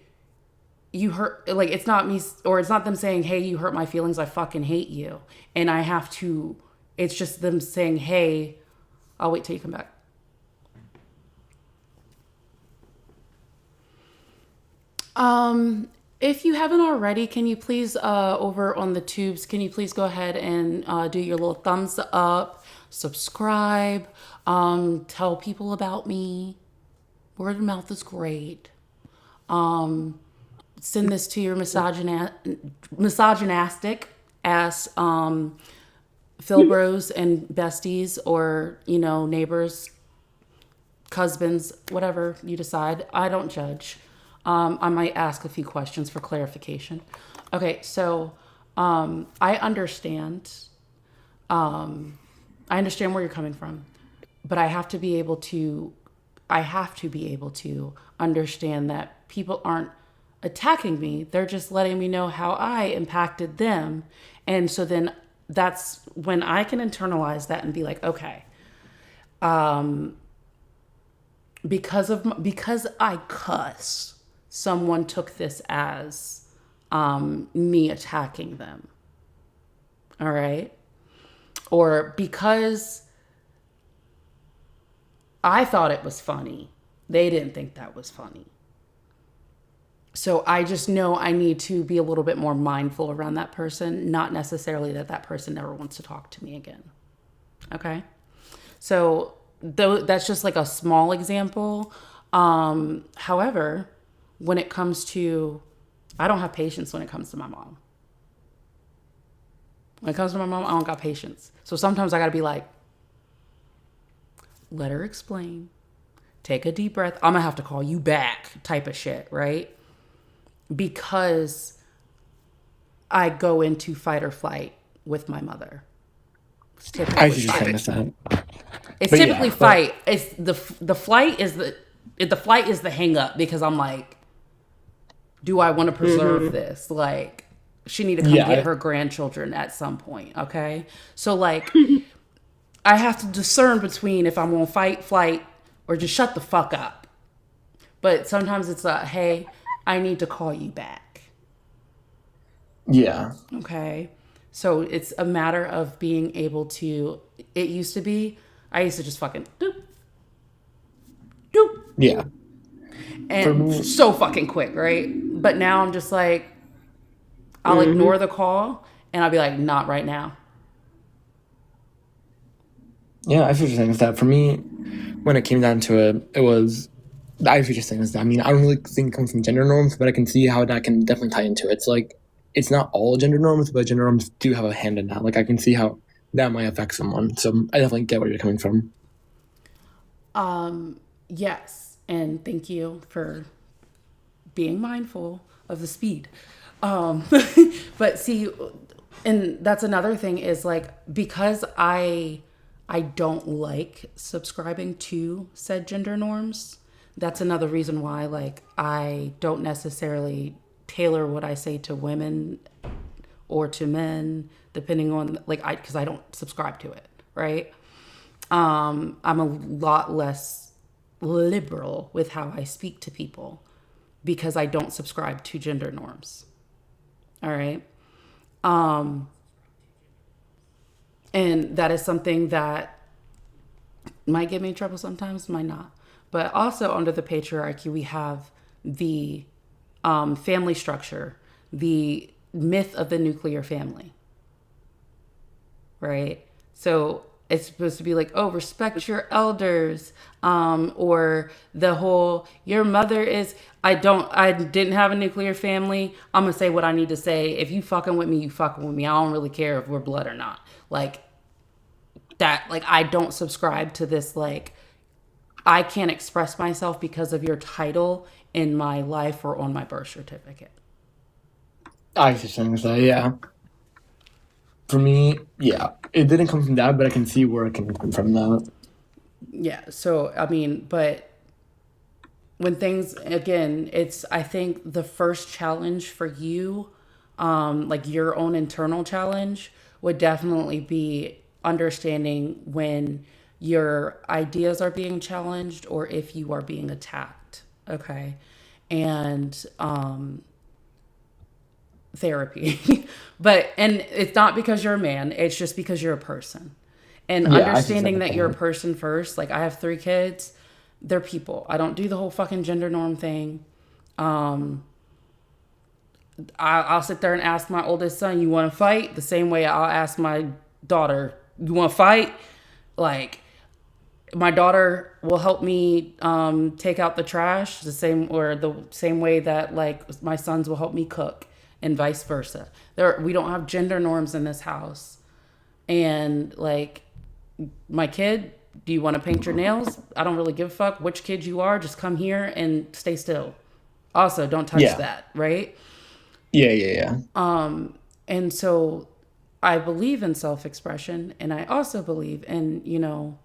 you hurt, like, it's not me, or it's not them saying, hey, you hurt my feelings, I fucking hate you. And I have to, it's just them saying, hey, I'll wait till you come back. If you haven't already, can you please, over on the tubes, can you please go ahead and do your little thumbs up, subscribe, tell people about me. Word of mouth is great. Send this to your misogynistic ass Philbros and besties, or, neighbors, husbands, whatever you decide. I don't judge. I might ask a few questions for clarification. Okay, so I understand. I understand where you're coming from, but I have to be able to understand that people aren't attacking me. They're just letting me know how I impacted them. And so then that's when I can internalize that and be like, okay, because I cuss, someone took this as me attacking them. All right? Or because I thought it was funny, they didn't think that was funny. So I just know I need to be a little bit more mindful around that person, not necessarily that that person never wants to talk to me again. Okay? So that's just like a small example. However, when it comes to, I don't have patience when it comes to my mom. When it comes to my mom, I don't got patience. So sometimes I got to be like, let her explain. Take a deep breath. I'm going to have to call you back type of shit, right? Because I go into fight or flight with my mother. It's typically I see what you're saying. It's But typically yeah, but- fight. It's the flight is the flight is the hang up because I'm like, do I want to preserve this? Like, she need to come get her grandchildren at some point. Okay, so like, I have to discern between if I'm gonna fight, flight, or just shut the fuck up. But sometimes it's hey, I need to call you back. Yeah. Okay. So it's a matter of being able to, it used to be, I used to just fucking doop, doop. Yeah. And so fucking quick, right? But now I'm just like, I'll ignore the call and I'll be like, not right now. Yeah, I see what you're saying is that for me, when it came down to it, it was, I see what you're saying is that, I mean, I don't really think it comes from gender norms, but I can see how that can definitely tie into it. It's like, it's not all gender norms, but gender norms do have a hand in that. Like, I can see how that might affect someone. So I definitely get where you're coming from. Yes. And thank you for being mindful of the speed. But see, and that's another thing is like, because I don't like subscribing to said gender norms. That's another reason why, like, I don't necessarily tailor what I say to women or to men, depending on, like, because I don't subscribe to it, right? I'm a lot less liberal with how I speak to people because I don't subscribe to gender norms. All right. And that is something that might get me in trouble sometimes, might not. But also under the patriarchy, we have the family structure, the myth of the nuclear family, right? So it's supposed to be like, oh, respect your elders, or the whole, your mother is, I didn't have a nuclear family. I'm going to say what I need to say. If you fucking with me, you fucking with me. I don't really care if we're blood or not. Like that, like, I don't subscribe to this, like, I can't express myself because of your title in my life or on my birth certificate. I see what you're saying is that, yeah. For me, yeah, it didn't come from that, but I can see where it can come from that. Yeah. So, I mean, but when things, again, it's, I think the first challenge for you, like your own internal challenge, would definitely be understanding when your ideas are being challenged or if you are being attacked. Okay. And, therapy. And it's not because you're a man, it's just because you're a person. And understanding that you're a person first. Like, I have 3 kids, they're people. I don't do the whole fucking gender norm thing. I'll sit there and ask my oldest son, you want to fight? The same way I'll ask my daughter, you want to fight? Like, my daughter will help me take out the trash the same way that, like, my sons will help me cook, and vice versa. We don't have gender norms in this house. And, like, my kid, do you want to paint your nails? I don't really give a fuck which kid you are. Just come here and stay still. Also, don't touch that, right? Yeah. And so I believe in self-expression, and I also believe in,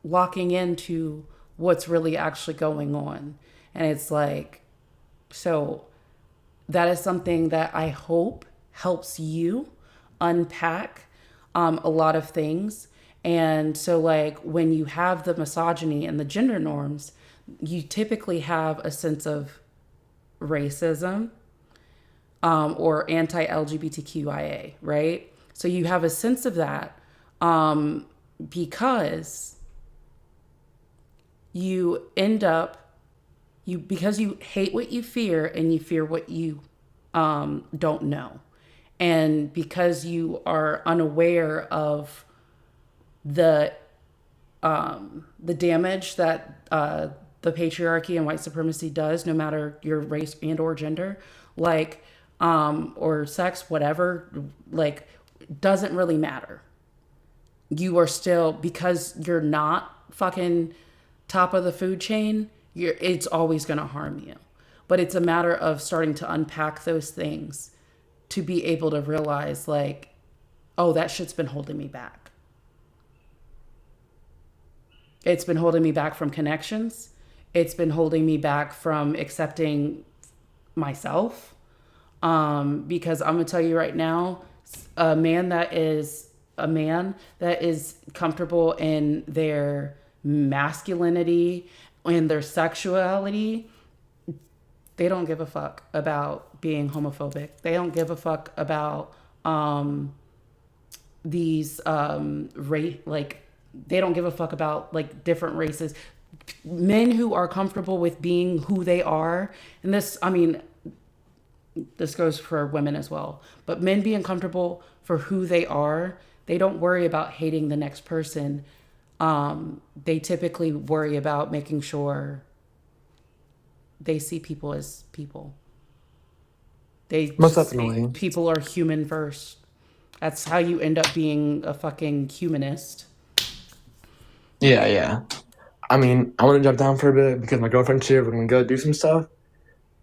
locking into what's really actually going on. And it's like, so that is something that I hope helps you unpack a lot of things. And so, like, when you have the misogyny and the gender norms, you typically have a sense of racism or anti LGBTQIA, right? So you have a sense of that because you end up because you hate what you fear and you fear what you don't know, and because you are unaware of the damage that the patriarchy and white supremacy does, no matter your race and or gender, like or sex, whatever, like, doesn't really matter. You are still, because you're not fucking top of the food chain, it's always going to harm you. But it's a matter of starting to unpack those things to be able to realize, like, oh, that shit's been holding me back. It's been holding me back from connections. It's been holding me back from accepting myself. Because I'm going to tell you right now, a man that is comfortable in their masculinity and their sexuality, they don't give a fuck about being homophobic. They don't give a fuck about these they don't give a fuck about, like, different races. Men who are comfortable with being who they are, and this goes for women as well, but men being comfortable for who they are, they don't worry about hating the next person. They typically worry about making sure they see people as people. Most definitely. People are human first. That's how you end up being a fucking humanist. Yeah. I mean, I want to jump down for a bit because my girlfriend's here. We're going to go do some stuff.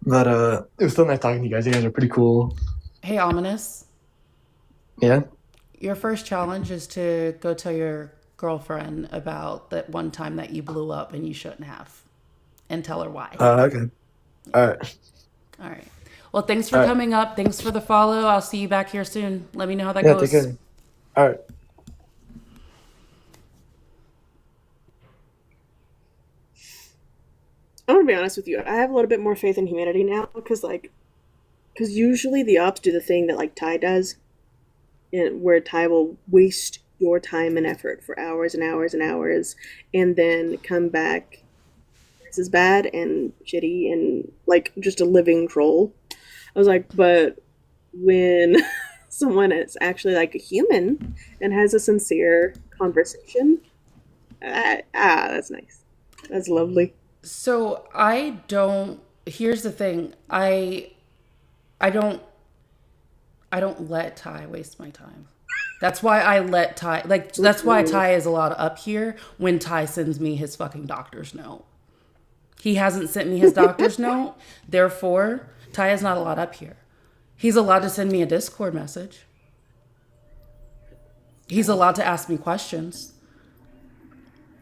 But it was still nice talking to you guys. You guys are pretty cool. Hey, Ominous. Yeah? Your first challenge is to go tell your girlfriend about that one time that you blew up and you shouldn't have. And tell her why. Okay. All right. Well, thanks for coming up. Thanks for the follow. I'll see you back here soon. Let me know how that goes. Take care. All right. I'm gonna be honest with you. I have a little bit more faith in humanity now because usually the ops do the thing that, like, Ty does, where Ty will waste your time and effort for hours and hours and hours, and then come back. This is bad and shitty and, like, just a living troll. I was like, but when someone is actually, like, a human and has a sincere conversation, that's nice. That's lovely. So here's the thing. I don't let Ty waste my time. That's why I let Ty, like, that's why Ty is allowed up here when Ty sends me his fucking doctor's note. He hasn't sent me his doctor's note. Therefore, Ty is not allowed up here. He's allowed to send me a Discord message. He's allowed to ask me questions.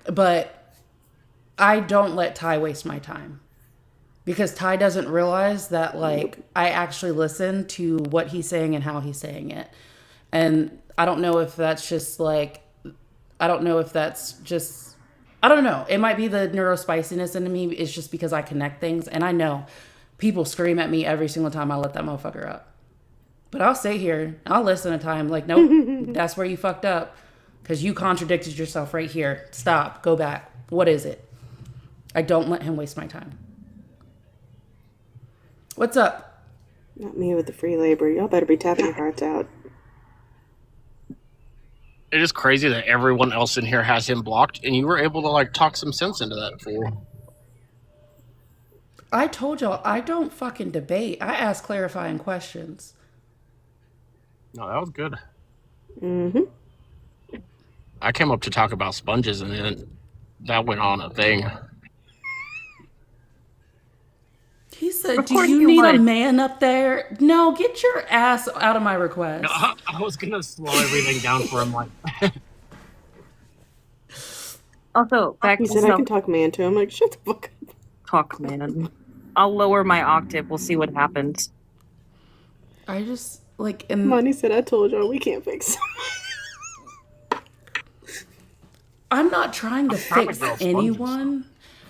But I don't let Ty waste my time. Because Ty doesn't realize that, like, I actually listen to what he's saying and how he's saying it. And I don't know if that's just, like, I don't know. It might be the neurospiciness in me. It's just because I connect things. And I know people scream at me every single time I let that motherfucker up. But I'll stay here. I'll listen to time. Like, nope, that's where you fucked up. Because you contradicted yourself right here. Stop. Go back. What is it? I don't let him waste my time. What's up? Not me with the free labor. Y'all better be tapping your hearts out. It is crazy that everyone else in here has him blocked, and you were able to, like, talk some sense into that fool. I told y'all, I don't fucking debate. I ask clarifying questions. No, that was good. Mm-hmm. I came up to talk about sponges, and then that went on a thing. He said, do you need a man up there? No, get your ass out of my request. No, I was going to slow everything down for him. Like, Also, back He to said I can talk man to him. Like, shut the fuck up. talk, man. I'll lower my octave. We'll see what happens. I just like, and Monty said, "I told y'all we can't fix it." I'm not trying to fix anyone.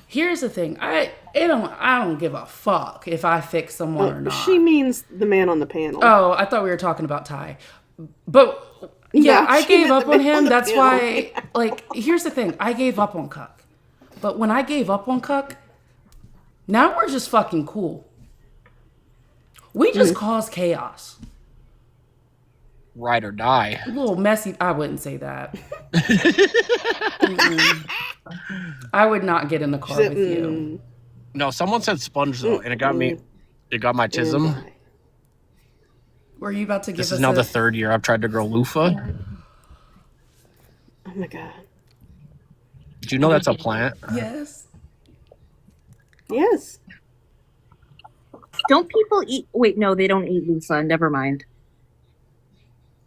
Here's the thing. I don't give a fuck if I fix someone or not. She means the man on the panel. Oh, I thought we were talking about Ty. But yeah, No, I she gave meant up the on man on him. the That's panel. why, like, here's the thing. I gave up on Cuck. But when I gave up on Cuck, now we're just fucking cool. We just cause chaos. Ride or die. A little messy. I wouldn't say that. I would not get in the car with you. No, someone said sponge though, and it got me. It got my tism. Were you about to give This us is now the third year I've tried to grow loofah. Oh my god. Do you know that's a plant? Yes. Yes. Don't people eat? Wait, no, they don't eat loofah. Never mind.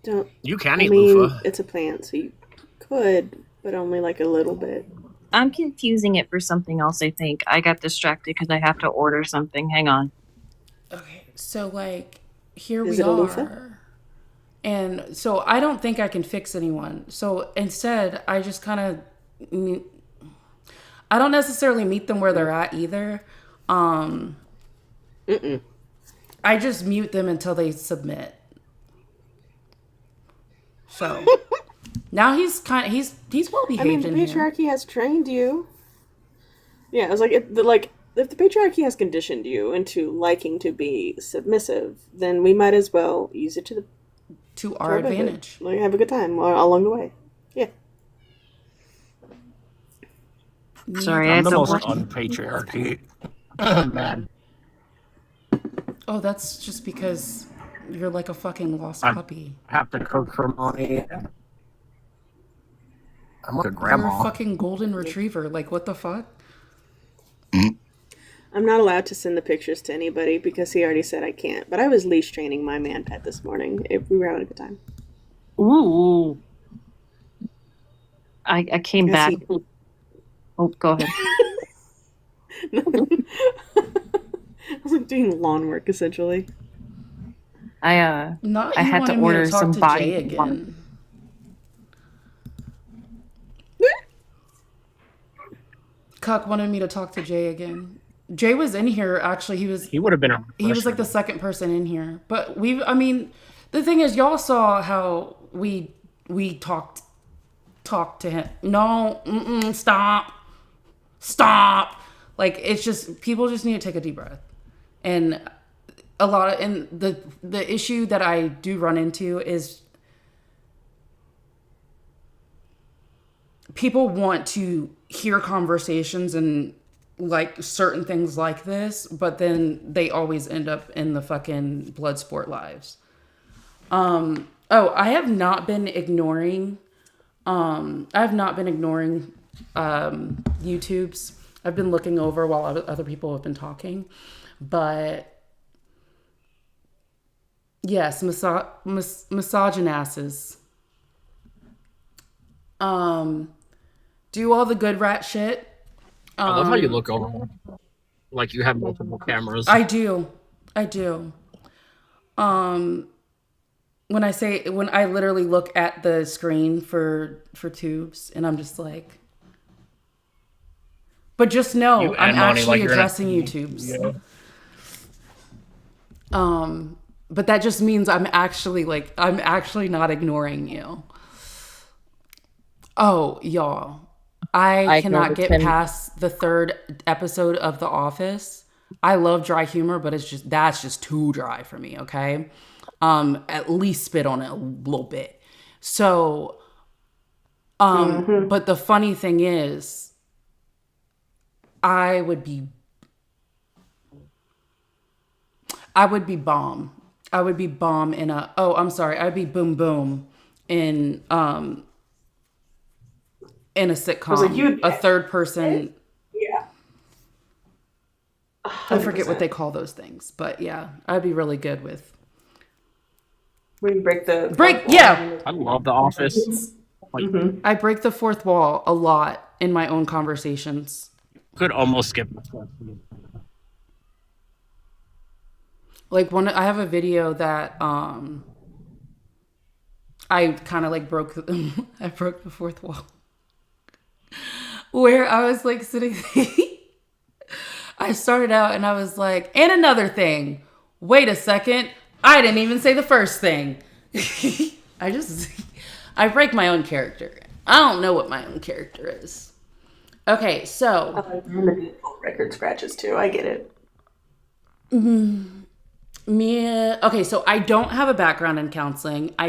Don't. You can I eat mean, loofah. it's a plant, so you could, but only like a little bit. I'm confusing it for something else, I think. I got distracted because I have to order something. Hang on. Okay, so like here Is we it a are. loofah? And so I don't think I can fix anyone. So instead, I just kind of I don't necessarily meet them where they're at either. I just mute them until they submit. So now he's well behaved I mean, the in here. patriarchy has trained you. Yeah, it's like if the patriarchy has conditioned you into liking to be submissive, then we might as well use it To our advantage. Like, have a good time along the way. Yeah. Sorry, I I'm have the to most watch. unpatriarchy. Man. Oh, that's just because you're like a fucking lost puppy. I have to cook for mommy. I'm like a You're grandma. a fucking golden retriever. Like, what the fuck? I'm not allowed to send the pictures to anybody because he already said I can't. But I was leash training my man pet this morning. We were having a good time. Ooh. I came Yes, back. he- Oh, go ahead. I was like doing lawn work essentially. I Not I you had to wanted me order talk some to body Jay again. Cuck wanted me to talk to Jay again. Jay was in here actually. He would have been a He was like the second person in here. But I mean, the thing is, y'all saw how we talked to him. No, stop. Like, it's just, people just need to take a deep breath. And the issue that I do run into is people want to hear conversations and like certain things like this, but then they always end up in the fucking blood sport lives. I have not been ignoring YouTube's. I've been looking over while other people have been talking, but yes, misogynasses. Do all the good rat shit. I love how you look over. Like you have multiple cameras. I do. When I literally look at the screen for tubes, and I'm just like, but just know You I'm and Monty, actually like you're addressing YouTubes. But that just means I'm actually not ignoring you. Oh, y'all. I cannot get past the third episode of The Office. I love dry humor, but that's just too dry for me, okay? At least spit on it a little bit. So, but the funny thing is, I would be bomb. I would be bomb in I'd be boom boom in a sitcom. A third person. Yeah. I forget what they call those things, but yeah, I'd be really good with. We break. Yeah. I love The Office. Like, I break the fourth wall a lot in my own conversations. could almost skip. Like I have a video that I kind of like broke I broke the fourth wall where I was like sitting I started out and I was like, and another thing, wait a second, I didn't even say the first thing. I break my own character. I don't know what my own character is. Okay, so record scratches too. I get it. Okay, so I don't have a background in counseling. I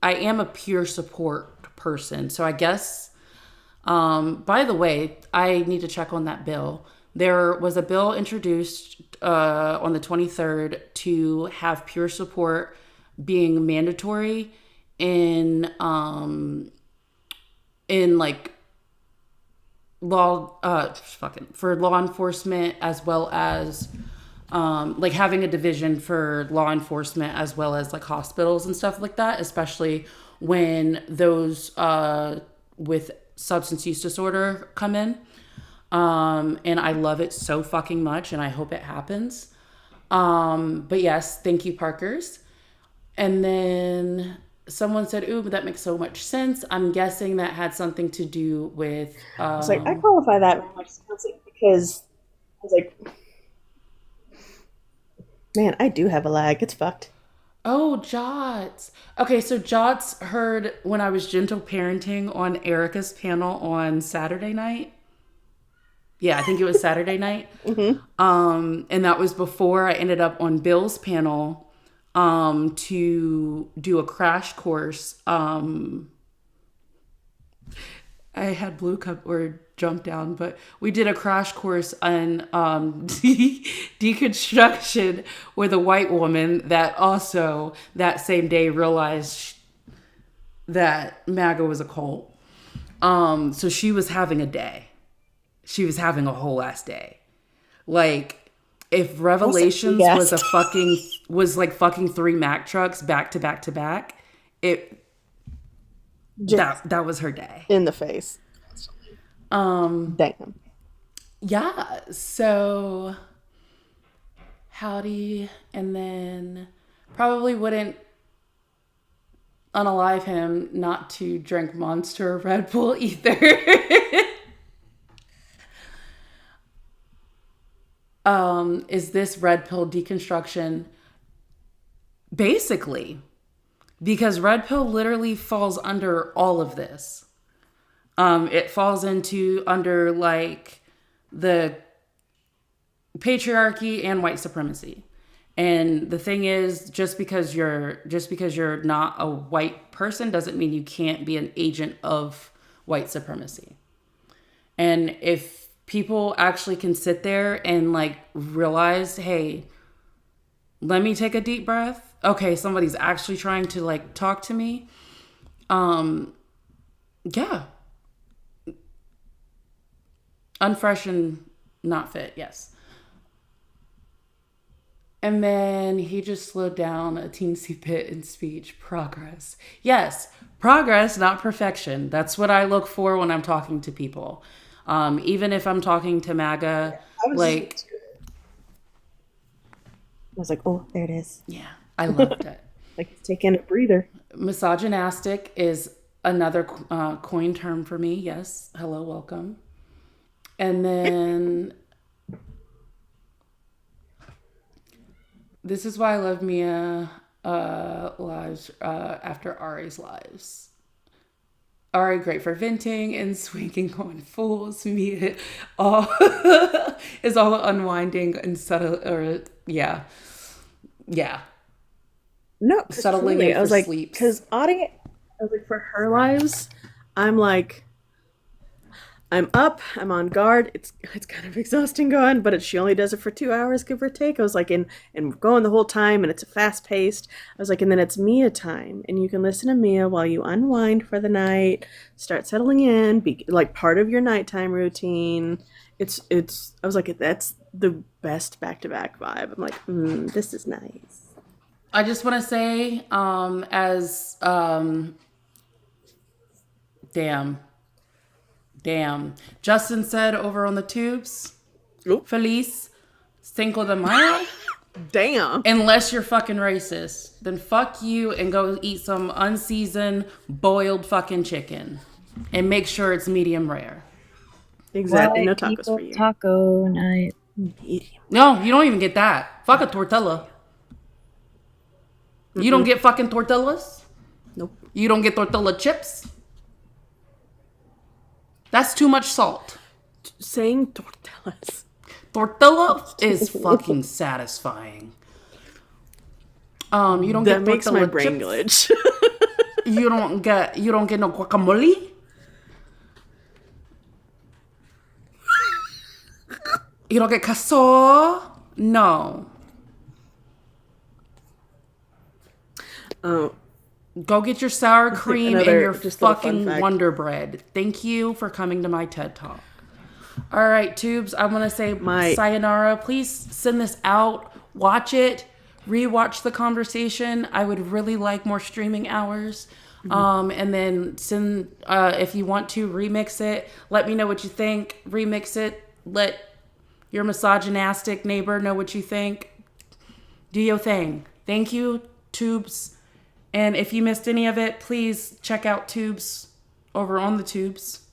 am a peer support person. So I guess, by the way, I need to check on that bill. There was a bill introduced on the 23rd to have peer support being mandatory in like for law enforcement, as well as like having a division for law enforcement as well as like hospitals and stuff like that, especially when those with substance use disorder come in. And I love it so fucking much, and I hope it happens. But yes, thank you, Parkers. And then someone said, ooh, but that makes so much sense. I'm guessing that had something to do with... I was like, I qualify that very much as counseling because I was like, man, I do have a lag. It's fucked. Oh, Jots. Okay, so Jots heard when I was gentle parenting on Erica's panel on Saturday night. Yeah, I think it was Saturday night. Mm-hmm. And that was before I ended up on Bill's panel to do a crash course. I had blue cup or jump down, but we did a crash course on deconstruction with a white woman that also that same day realized that MAGA was a cult. So she was having a day. She was having a whole ass day. Like, if Revelations was like fucking 3 Mack trucks back to back to back, that was her day. In the face. Damn. Yeah, so howdy, and then probably wouldn't unalive him not to drink Monster or Red Bull either. Is this red pill deconstruction? Basically, because red pill literally falls under all of this. It falls under like the patriarchy and white supremacy. And the thing is, just because you're not a white person doesn't mean you can't be an agent of white supremacy. And if people actually can sit there and like realize, hey, let me take a deep breath. Okay, somebody's actually trying to like talk to me. Yeah. Unfresh and not fit, yes. And then he just slowed down a teensy bit in speech. Progress. Yes, progress, not perfection. That's what I look for when I'm talking to people. Even if I'm talking to MAGA, I was like, oh, there it is. Yeah, I loved it. Like, taking a breather. Misogynistic is another coin term for me. Yes. Hello, welcome. And then this is why I love Mia lives after Ari's lives. Ari, great for venting and swinging on fools. Mia is all unwinding and subtle, or yeah. No, settling in I was for like, sleeps. because Audie, I was like, for her lives, I'm like, I'm up, I'm on guard. It's kind of exhausting going, but she only does it for 2 hours, give or take. I was like, and we're going the whole time, and it's fast paced. I was like, and then it's Mia time, and you can listen to Mia while you unwind for the night, start settling in, be like part of your nighttime routine. It's. I was like, that's the best back to back vibe. I'm like, this is nice. I just want to say, Damn. Justin said over on the tubes, Oop. Feliz Cinco de Mayo. Damn. Unless you're fucking racist, then fuck you and go eat some unseasoned boiled fucking chicken, and make sure it's medium rare. Exactly. No White tacos people for you. Taco night. No, you don't even get that. Fuck a tortilla. You don't get fucking tortillas. Nope. You don't get tortilla chips. That's too much salt. Saying tortillas. Tortilla is fucking satisfying. You don't That get makes tortilla my brain chips. glitch. You don't get no guacamole. You don't get queso. No. Oh, Go get your sour cream and another your just little fun fucking fact. Wonder Bread. Thank you for coming to my TED Talk. All right, Tubes, I'm going to say sayonara. Please send this out. Watch it. Rewatch the conversation. I would really like more streaming hours. And then send, if you want to, remix it. Let me know what you think. Remix it. Let your misogynistic neighbor know what you think. Do your thing. Thank you, Tubes. And if you missed any of it, please check out Tubes over on the Tubes.